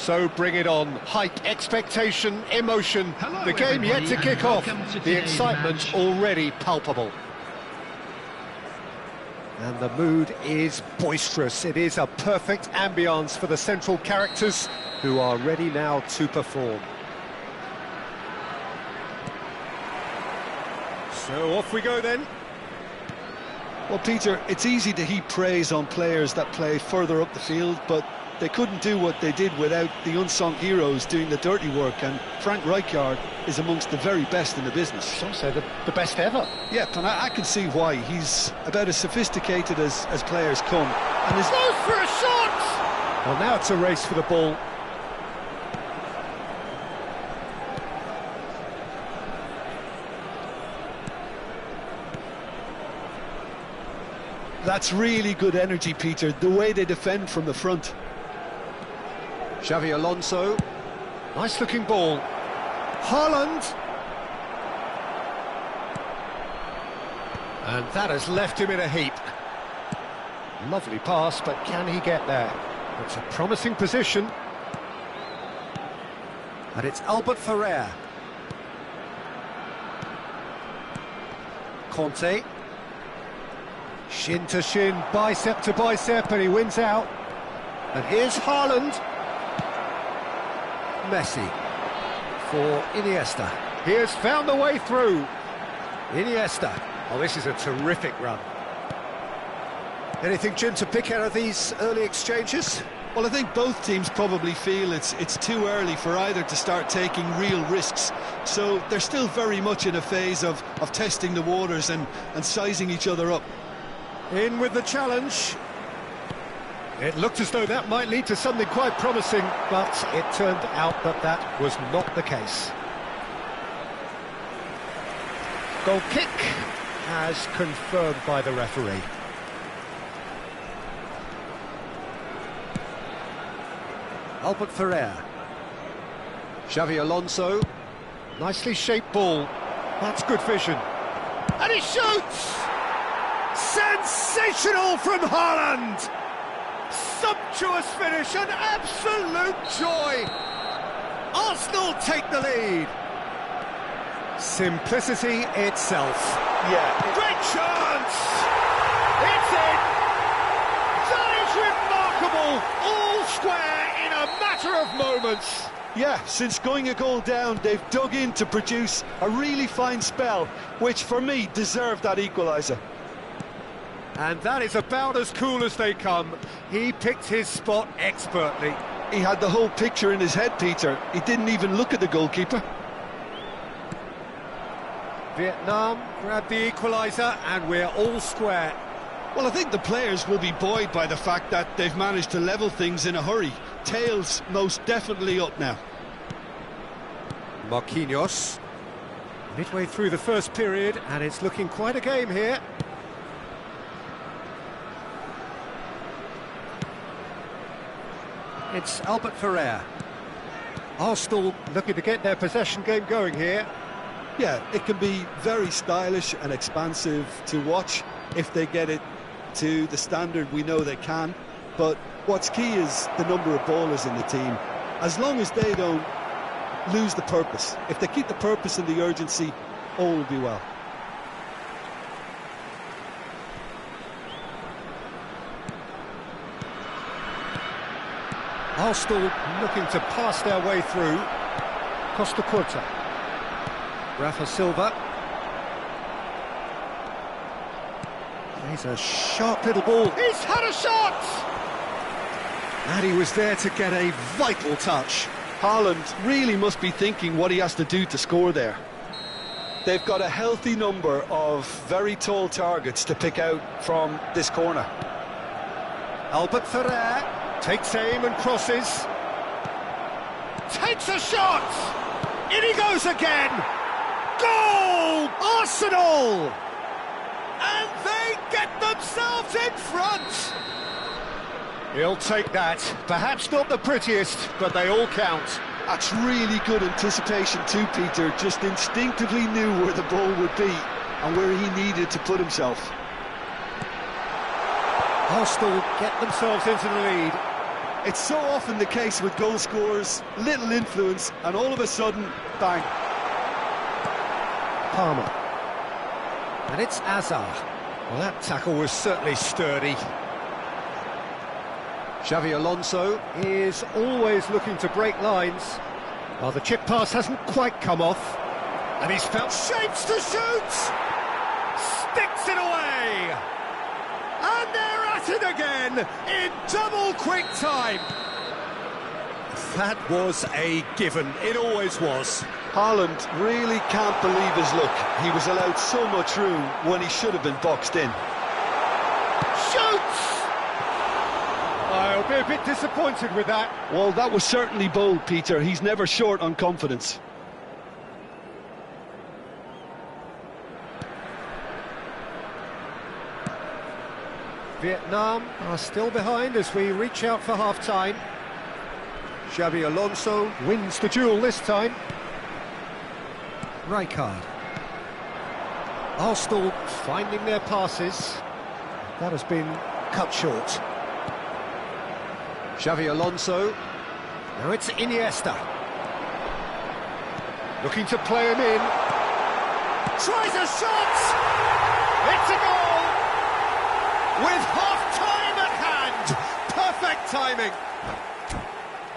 So bring it on. Hype, expectation, emotion. Hello, The game yet to everybody, kick and off. welcome to The today's excitement match. already palpable. And the mood is boisterous. It is a perfect ambience for the central characters who are ready now to perform. So off we go then. Well, Peter, it's easy to heap praise on players that play further up the field, but they couldn't do what they did without the unsung heroes doing the dirty work, and Frank Rijkaard is amongst the very best in the business. Some say the best ever. Yep, and I can see why. He's about as sophisticated as players come. And his... Goes for a shot! Well, now it's a race for the ball. That's really good energy, Peter, the way they defend from the front. Xavi Alonso. Nice looking ball. Haaland. And that has left him in a heap. Lovely pass, but can he get there? It's a promising position. And it's Albert Ferrer. Conte. Shin to shin, bicep to bicep, and he wins out. And here's Haaland. Messi for Iniesta. He has found the way through. Iniesta. Oh, this is a terrific run. Anything, Jim, to pick out of these early exchanges? Well, I think both teams probably feel it's too early for either to start taking real risks. So they're still very much in a phase of testing the waters and sizing each other up. In with the challenge. It looked as though that might lead to something quite promising, but it turned out that that was not the case. Goal kick as confirmed by the referee. Albert Ferrer. Xavi Alonso. Nicely shaped ball. That's good vision. And he shoots! Sensational from Haaland! Sumptuous finish, an absolute joy! Arsenal take the lead. Simplicity itself. Yeah. Great chance! It's in! That is remarkable! All square in a matter of moments. Yeah, since going a goal down, they've dug in to produce a really fine spell, which for me deserved that equaliser. And that is about as cool as they come. He picked his spot expertly. He had the whole picture in his head, Peter. He didn't even look at the goalkeeper. Vietnam grabbed the equaliser and we're all square. Well, I think the players will be buoyed by the fact that they've managed to level things in a hurry. Tails most definitely up now. Marquinhos. Midway through the first period and it's looking quite a game here. It's Albert Ferrer. Arsenal looking to get their possession game going here. Yeah, it can be very stylish and expansive to watch if they get it to the standard we know they can. But what's key is the number of ballers in the team. As long as they don't lose the purpose, if they keep the purpose and the urgency, all will be well. Arsenal looking to pass their way through. Costa Curta. Rafa Silva. He's a sharp little ball. He's had a shot! And he was there to get a vital touch. Haaland really must be thinking what he has to do to score there. They've got a healthy number of very tall targets to pick out from this corner. Albert Ferrer takes aim and crosses. Takes a shot! In he goes again! Goal! Arsenal! And they get themselves in front! He'll take that. Perhaps not the prettiest, but they all count. That's really good anticipation too, Peter. Just instinctively knew where the ball would be and where he needed to put himself. Arsenal get themselves into the lead. It's so often the case with goal scorers, little influence, and all of a sudden, bang. Palmer. And it's Azar. Well, that tackle was certainly sturdy. Xavi Alonso is always looking to break lines. Well, the chip pass hasn't quite come off. And he's found shapes to shoot! Sticks it away! And they're at it again in double quick time. That was a given. It always was. Haaland really can't believe his luck. He was allowed so much room when he should have been boxed in. Shoots! I'll be a bit disappointed with that. Well, that was certainly bold, Peter. He's never short on confidence. Vietnam are still behind as we reach out for half-time. Xavi Alonso wins the duel this time. Rijkaard. Arsenal finding their passes. That has been cut short. Xavi Alonso. Now it's Iniesta. Looking to play him in. Tries a shot! It's a goal! With half-time at hand! Perfect timing!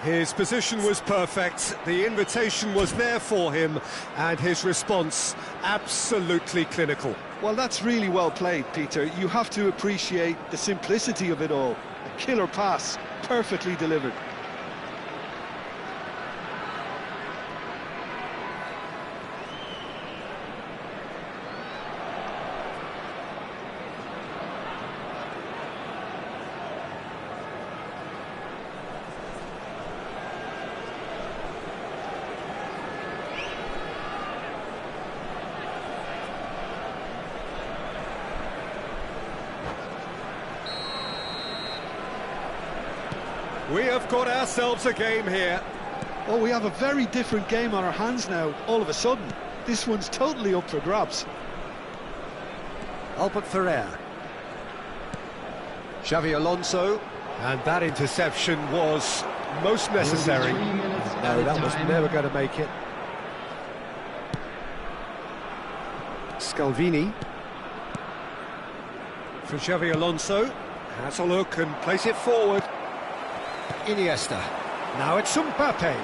His position was perfect, the invitation was there for him, and his response absolutely clinical. Well, that's really well played, Peter. You have to appreciate the simplicity of it all. A killer pass, perfectly delivered. We have got ourselves a game here. Oh, we have a very different game on our hands now, all of a sudden. This one's totally up for grabs. Albert Ferrer. Xavi Alonso. And that interception was most necessary. No, that was never going to make it. Scalvini. For Xavi Alonso. Has a look and plays it forward. Iniesta. Now it's Mbappe.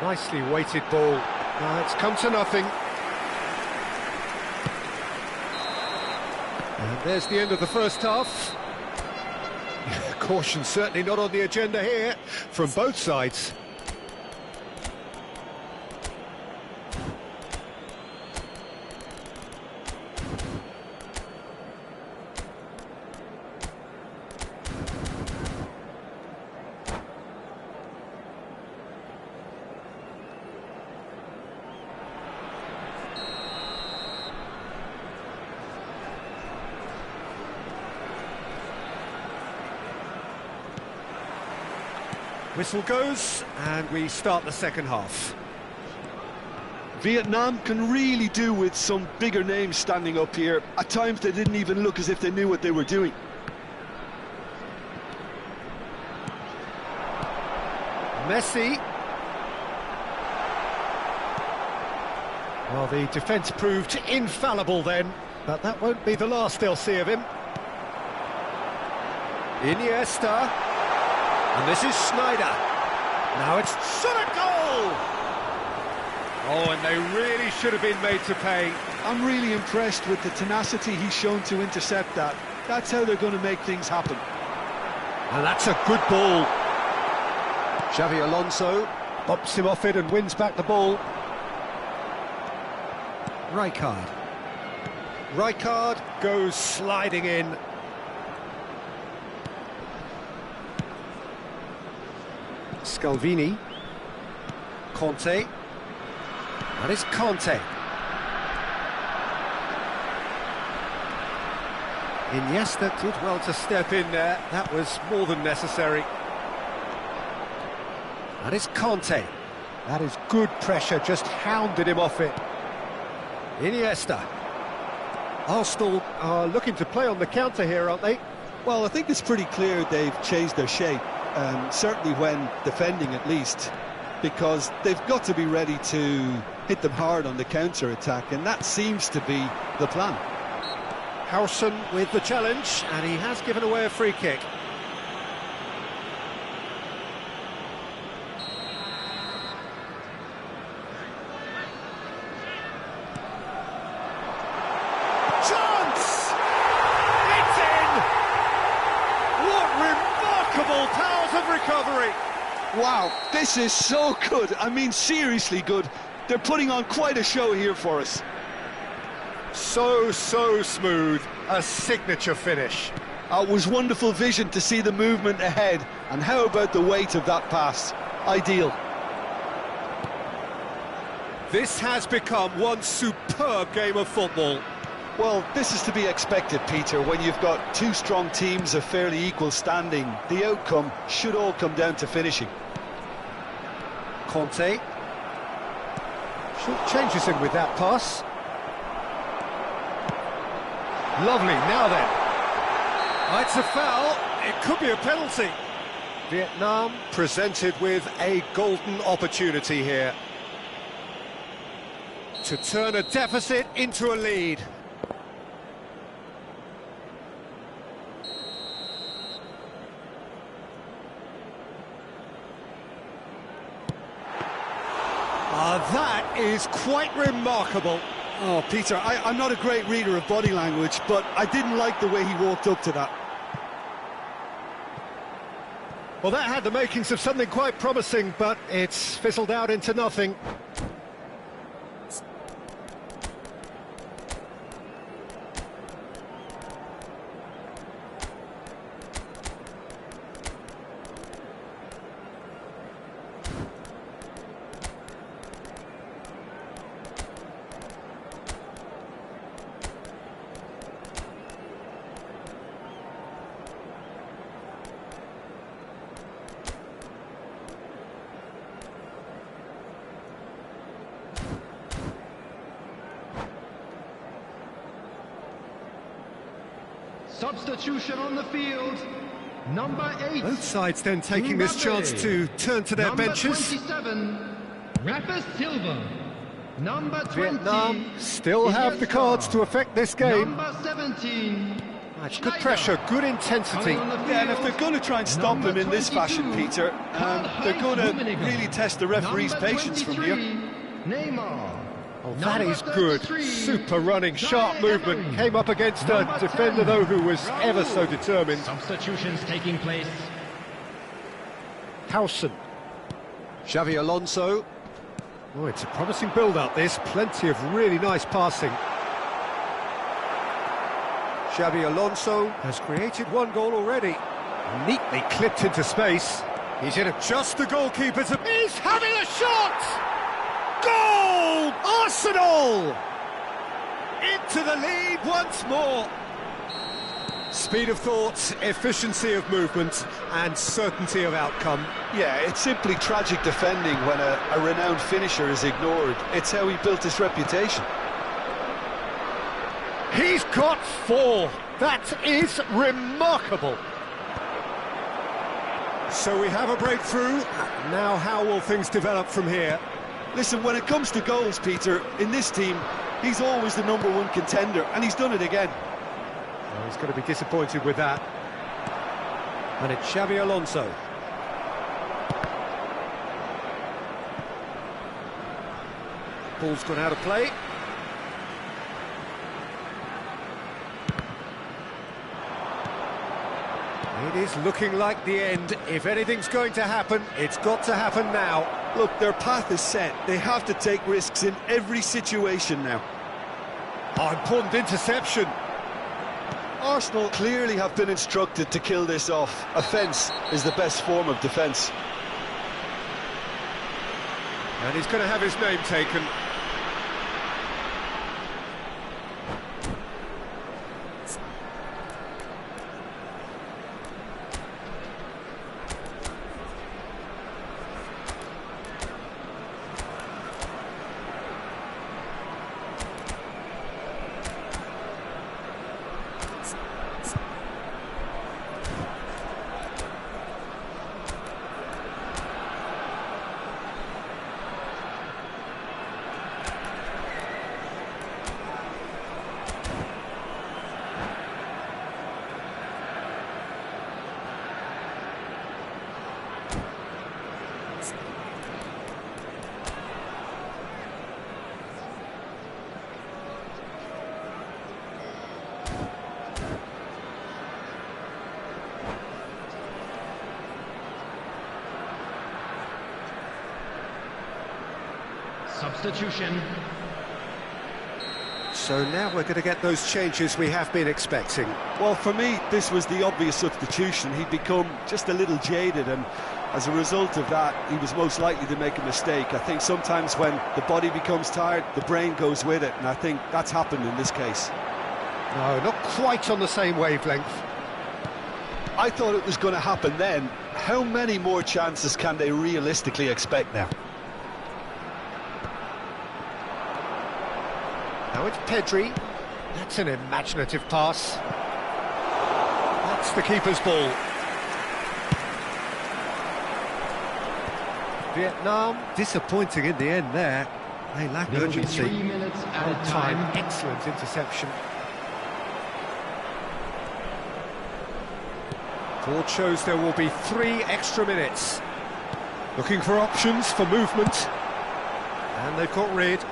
Nicely weighted ball. Now it's come to nothing. And there's the end of the first half. Caution certainly not on the agenda here from both sides. Whistle goes, and we start the second half. Vietnam can really do with some bigger names standing up here. At times they didn't even look as if they knew what they were doing. Messi. Well, the defence proved infallible then, but that won't be the last they'll see of him. Iniesta. And this is Snyder. Now it's shot at goal! Oh, and they really should have been made to pay. I'm really impressed with the tenacity he's shown to intercept that. That's how they're going to make things happen. And that's a good ball. Xavi Alonso bumps him off it and wins back the ball. Rijkaard. Rijkaard goes sliding in. Scalvini. Conte. That is Conte. Iniesta did well to step in there. That was more than necessary. That is Conte. That is good pressure, just hounded him off it. Iniesta. Arsenal are looking to play on the counter here, aren't they? Well, I think it's pretty clear they've changed their shape. certainly when defending at least, because they've got to be ready to hit them hard on the counter-attack, and that seems to be the plan. Howson with the challenge, and he has given away a free kick. Chance! It's in! What remarkable powers of recovery! Wow, this is so good. I mean, seriously good. They're putting on quite a show here for us. So smooth. A signature finish. It was wonderful vision to see the movement ahead. And how about the weight of that pass? Ideal. This has become one superb game of football. Well, this is to be expected, Peter, when you've got two strong teams of fairly equal standing. The outcome should all come down to finishing. Conte. Short changes in with that pass. Lovely, now then. It's a foul, it could be a penalty. Vietnam presented with a golden opportunity here to turn a deficit into a lead. That is quite remarkable. Oh, Peter, I'm not a great reader of body language, but I didn't like the way he walked up to that. Well, that had the makings of something quite promising, but it's fizzled out into nothing. Substitution on the field. Number 8. Both sides then taking this chance to turn to their benches. 27, Rafa Silva. Number 20. Vietnam still have the cards to affect this game. Number 17. That's good pressure, good intensity. Yeah, and if they're going to try and stop him in this fashion, Peter, they're going to really test the referee's patience from here. Neymar. Oh, that is good. Super running, sharp movement. Came up against a defender, though, who was ever so determined. Substitutions taking place. Howson. Xavi Alonso. Oh, it's a promising build-up, this. Plenty of really nice passing. Xavi Alonso has created one goal already. Neatly clipped into space. He's in just the goalkeeper's... He's having a shot! Goal! Arsenal! Into the lead once more. Speed of thought, efficiency of movement, and certainty of outcome. Yeah, it's simply tragic defending when a renowned finisher is ignored. It's how he built his reputation. He's got 4. That is remarkable. So we have a breakthrough. Now how will things develop from here? Listen, when it comes to goals, Peter, in this team, he's always the #1 contender, and he's done it again. Well, he's going to be disappointed with that. And it's Xavi Alonso. Ball's gone out of play. It is looking like the end. If anything's going to happen, it's got to happen now. Look, their path is set. They have to take risks in every situation now. Oh, important interception. Arsenal clearly have been instructed to kill this off. Offence is the best form of defence. And he's going to have his name taken. Substitution. So now we're going to get those changes we have been expecting. Well, for me, this was the obvious substitution. He'd become just a little jaded, and as a result of that, he was most likely to make a mistake. I think sometimes when the body becomes tired, the brain goes with it, and I think that's happened in this case. No, not quite on the same wavelength. I thought it was going to happen then. How many more chances can they realistically expect now? Now it's Pedri. That's an imaginative pass. That's the keeper's ball. Vietnam, disappointing in the end there. They lack There will be urgency. 3 minutes at a time. Excellent interception. Ford shows there will be 3 extra minutes. Looking for options for movement. And they've got rid.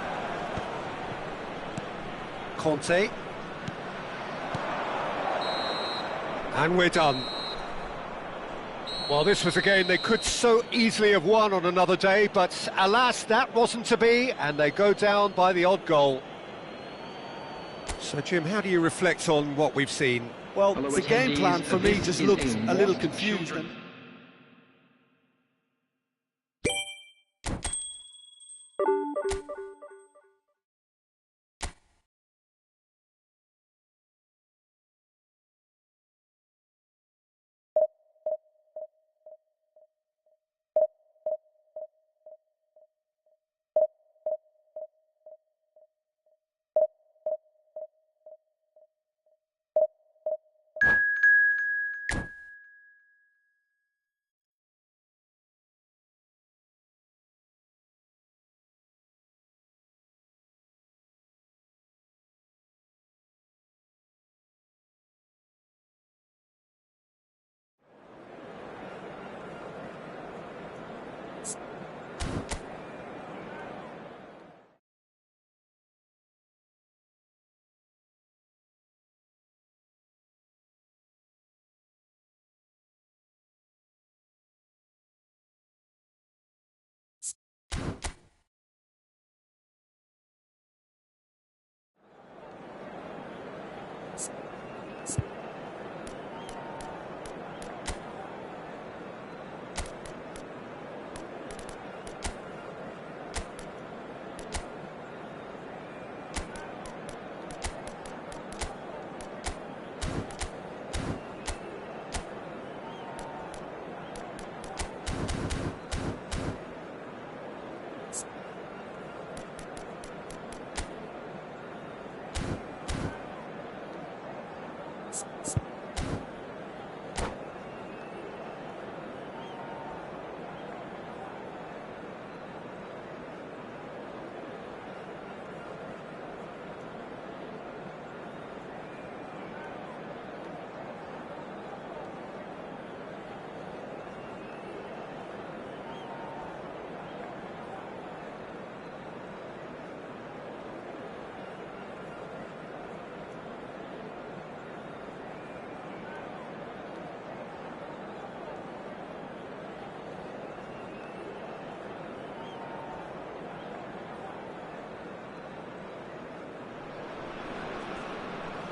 Conte. And we're done. Well, this was a game they could so easily have won on another day, but alas, that wasn't to be, and they go down by the odd goal. So, Jim, how do you reflect on what we've seen? Well, Hello, the game attendees. plan for me This just is looked a a little World confused. Children.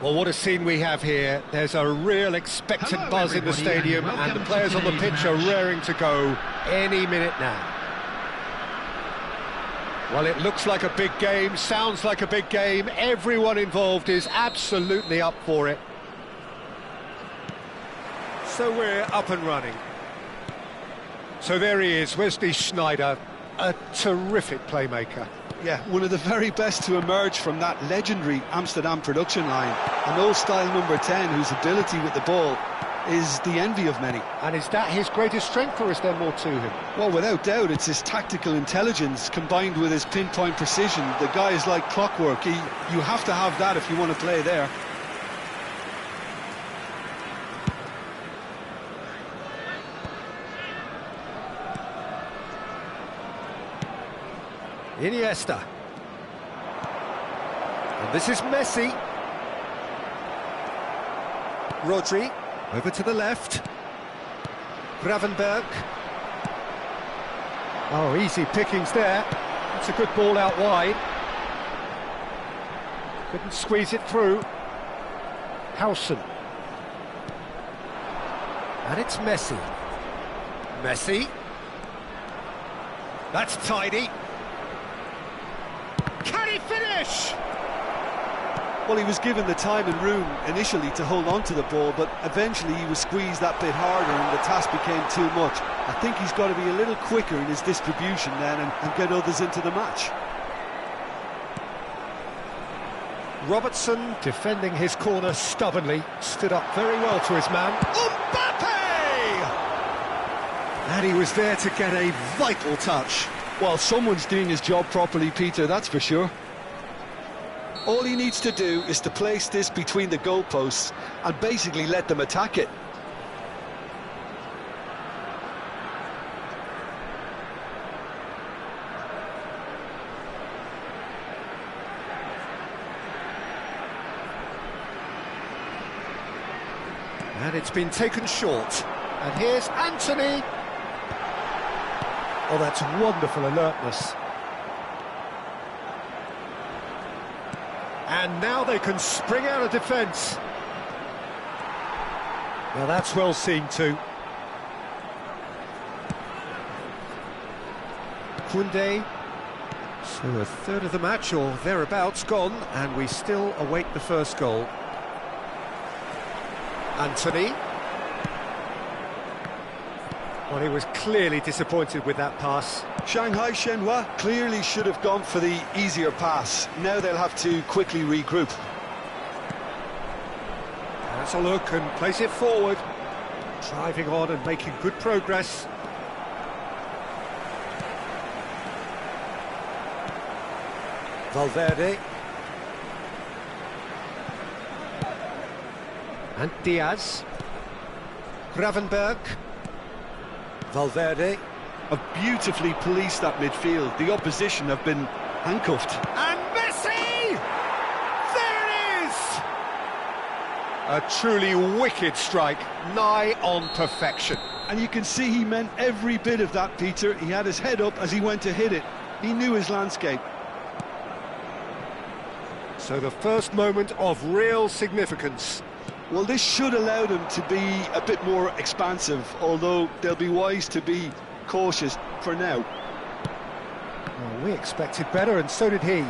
Well, what a scene we have here. There's a real expectant Hello, buzz in the everybody, stadium, and and the welcome players to on the today's pitch are match. raring to go any minute now. Well, it looks like a big game, sounds like a big game. Everyone involved is absolutely up for it. So we're up and running. So there he is, Wesley Sneijder, a terrific playmaker. Yeah, one of the very best to emerge from that legendary Amsterdam production line. An old-style number 10 whose ability with the ball is the envy of many. And is that his greatest strength, or is there more to him? Well, without doubt, it's his tactical intelligence combined with his pinpoint precision. The guy is like clockwork. You have to have that if you want to play there. Iniesta. And this is Messi. Rodri, over to the left. Gravenberg. Oh, easy pickings there. It's a good ball out wide. Couldn't squeeze it through. Howson. And it's Messi. Messi. That's tidy. Can he finish? Well, he was given the time and room initially to hold on to the ball, but eventually he was squeezed that bit harder and the task became too much. I think he's got to be a little quicker in his distribution then and get others into the match. Robertson, defending his corner stubbornly, stood up very well to his man. Mbappe! And he was there to get a vital touch. Well, someone's doing his job properly, Peter, that's for sure. All he needs to do is to place this between the goalposts and basically let them attack it. And it's been taken short. And here's Anthony. Oh, that's wonderful alertness. And now they can spring out of defence. Well, that's well seen too. Koundé. So a third of the match or thereabouts gone, and we still await the first goal. Anthony. Well, he was clearly disappointed with that pass. Shanghai Shenhua clearly should have gone for the easier pass. Now they'll have to quickly regroup. That's a look and place it forward. Driving on and making good progress. Valverde. And Diaz. Gravenberg. Valverde. Have beautifully policed that midfield. The opposition have been handcuffed. And Messi! There it is! A truly wicked strike, nigh on perfection. And you can see he meant every bit of that, Peter. He had his head up as he went to hit it. He knew his landscape. So the first moment of real significance. Well, this should allow them to be a bit more expansive, although they'll be wise to be cautious for now. Well, we expected better, and so did he.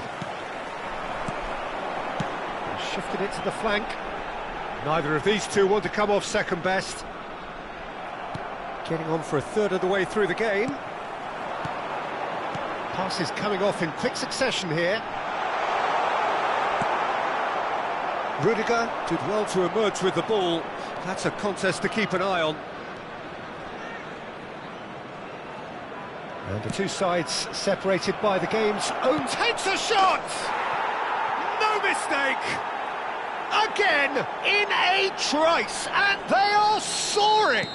Shifted it to the flank. Neither of these two want to come off second best. Getting on for a third of the way through the game. Passes coming off in quick succession here. Rudiger did well to emerge with the ball. That's a contest to keep an eye on. And the two sides separated by the game's own. Takes a shot! No mistake! Again, in a trice, and they are soaring!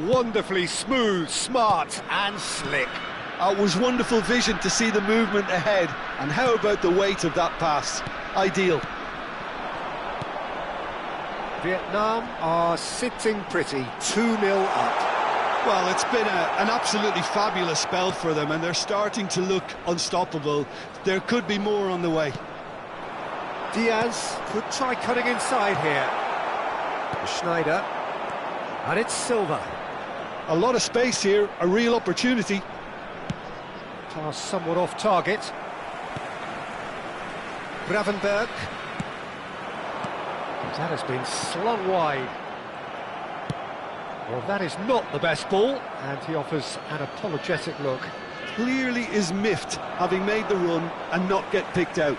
Wonderfully smooth, smart and slick. It was wonderful vision to see the movement ahead, and how about the weight of that pass? Ideal. Vietnam are sitting pretty, 2-0 up. Well, it's been an absolutely fabulous spell for them, and they're starting to look unstoppable. There could be more on the way. Diaz could try cutting inside here. Schneider. And it's Silva. A lot of space here, a real opportunity. Pass somewhat off target. Gravenberg. That has been slung wide. Well, that is not the best ball, and he offers an apologetic look. Clearly is miffed, having made the run and not get picked out.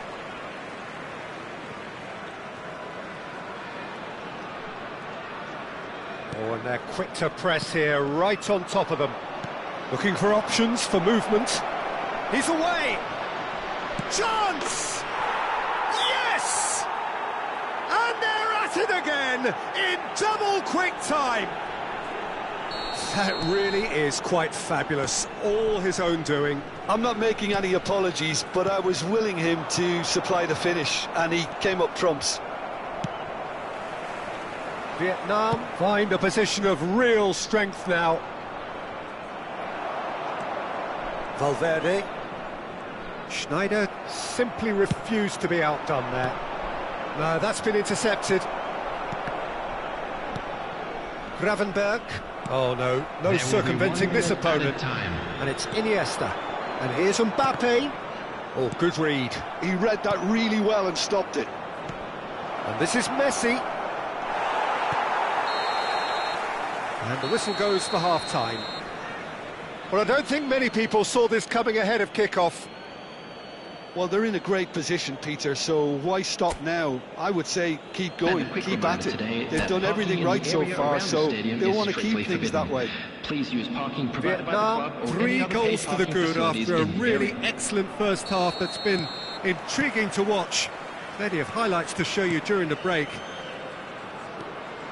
Oh, and they're quick to press here, right on top of them. Looking for options for movement. He's away! Chance! Yes! And they're at it again, in double quick time! That really is quite fabulous, all his own doing. I'm not making any apologies, but I was willing him to supply the finish, and he came up trumps. Vietnam find a position of real strength now. Valverde. Schneider simply refused to be outdone there. No, that's been intercepted. Gravenberg. Oh no, no circumventing this opponent. And it's Iniesta. And here's Mbappe. Oh, good read. He read that really well and stopped it. And this is Messi. And the whistle goes for half-time. Well, I don't think many people saw this coming ahead of kick-off. Well, they're in a great position, Peter, so why stop now? I would say keep going, keep at it. They've done everything right so far, so they want to keep things that way. Please use parking provided by the club. Vietnam, 3 goals to the good after a really excellent first half that's been intriguing to watch. Plenty of highlights to show you during the break.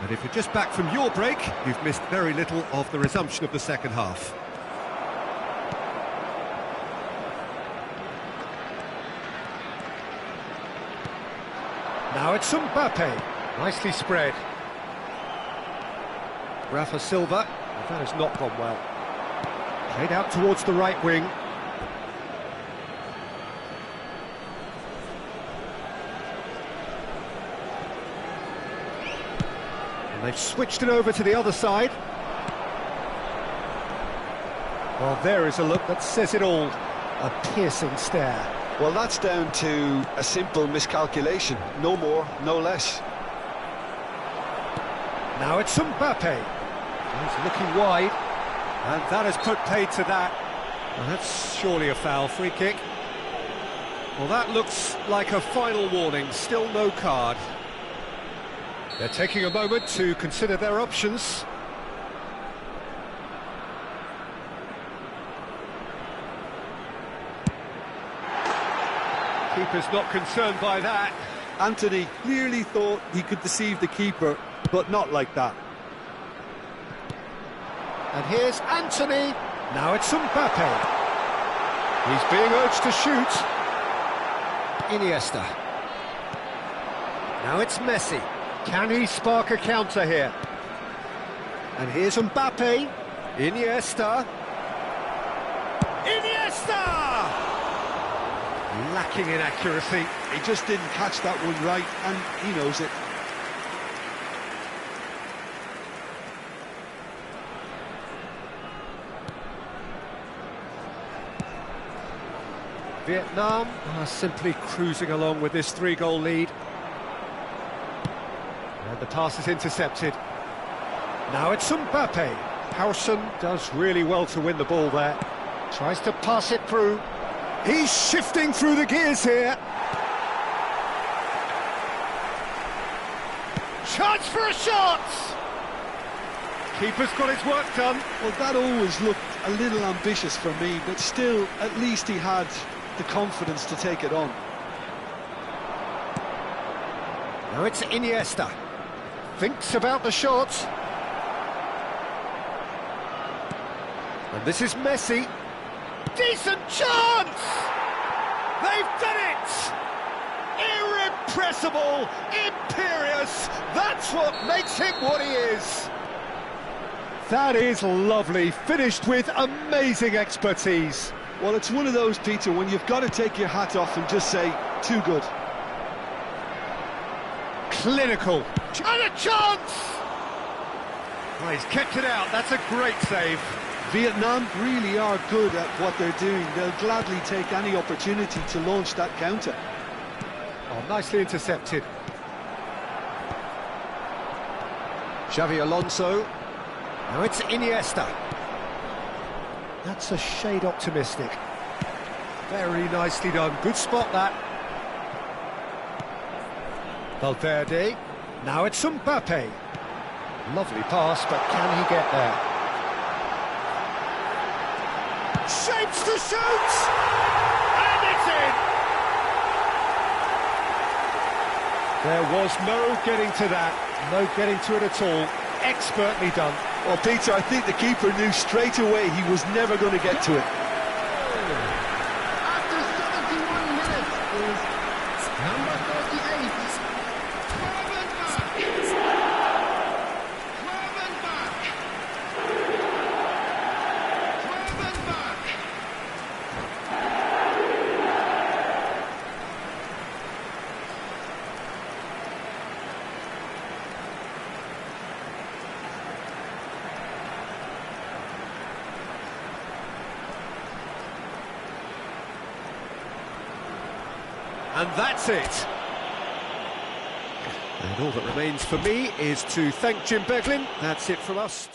And if you're just back from your break, you've missed very little of the resumption of the second half. Now it's Mbappe, nicely spread. Rafa Silva, that has not gone well. Played out towards the right wing. And they've switched it over to the other side. Well, there is a look that says it all. A piercing stare. Well, that's down to a simple miscalculation. No more, no less. Now it's Mbappe. He's looking wide. And that has put paid to that. Well, that's surely a foul. Free kick. Well, that looks like a final warning. Still no card. They're taking a moment to consider their options. Keeper's not concerned by that. Anthony clearly thought he could deceive the keeper, but not like that. And here's Anthony. Now it's Mbappe. He's being urged to shoot. Iniesta. Now it's Messi. Can he spark a counter here? And here's Mbappe. Iniesta. Iniesta! Lacking in accuracy. He just didn't catch that one right, and he knows it. Vietnam are simply cruising along with this 3-goal lead. And the pass is intercepted. Now it's Mbappe. Howson does really well to win the ball there. Tries to pass it through. He's shifting through the gears here. Chance for a shot! Keeper's got his work done. Well, that always looked a little ambitious for me, but still, at least he had the confidence to take it on. Now it's Iniesta. Thinks about the shot. And this is Messi. Decent chance! They've done it! Irrepressible, imperious, that's what makes him what he is! That is lovely, finished with amazing expertise. Well, it's one of those, Peter, when you've got to take your hat off and just say, too good. Clinical. And a chance! Well, he's kept it out, that's a great save. Vietnam really are good at what they're doing. They'll gladly take any opportunity to launch that counter. Oh, nicely intercepted. Xavi Alonso. Now it's Iniesta. That's a shade optimistic. Very nicely done. Good spot, that. Valverde. Now it's Mbappe. Lovely pass, but can he get there? Shapes to shoot! And it's in! There was no getting to that. No getting to it at all. Expertly done. Well, Peter, I think the keeper knew straight away he was never going to get to it. After 71 minutes is number 38, And that's it. And all that remains for me is to thank Jim Beglin. That's it from us.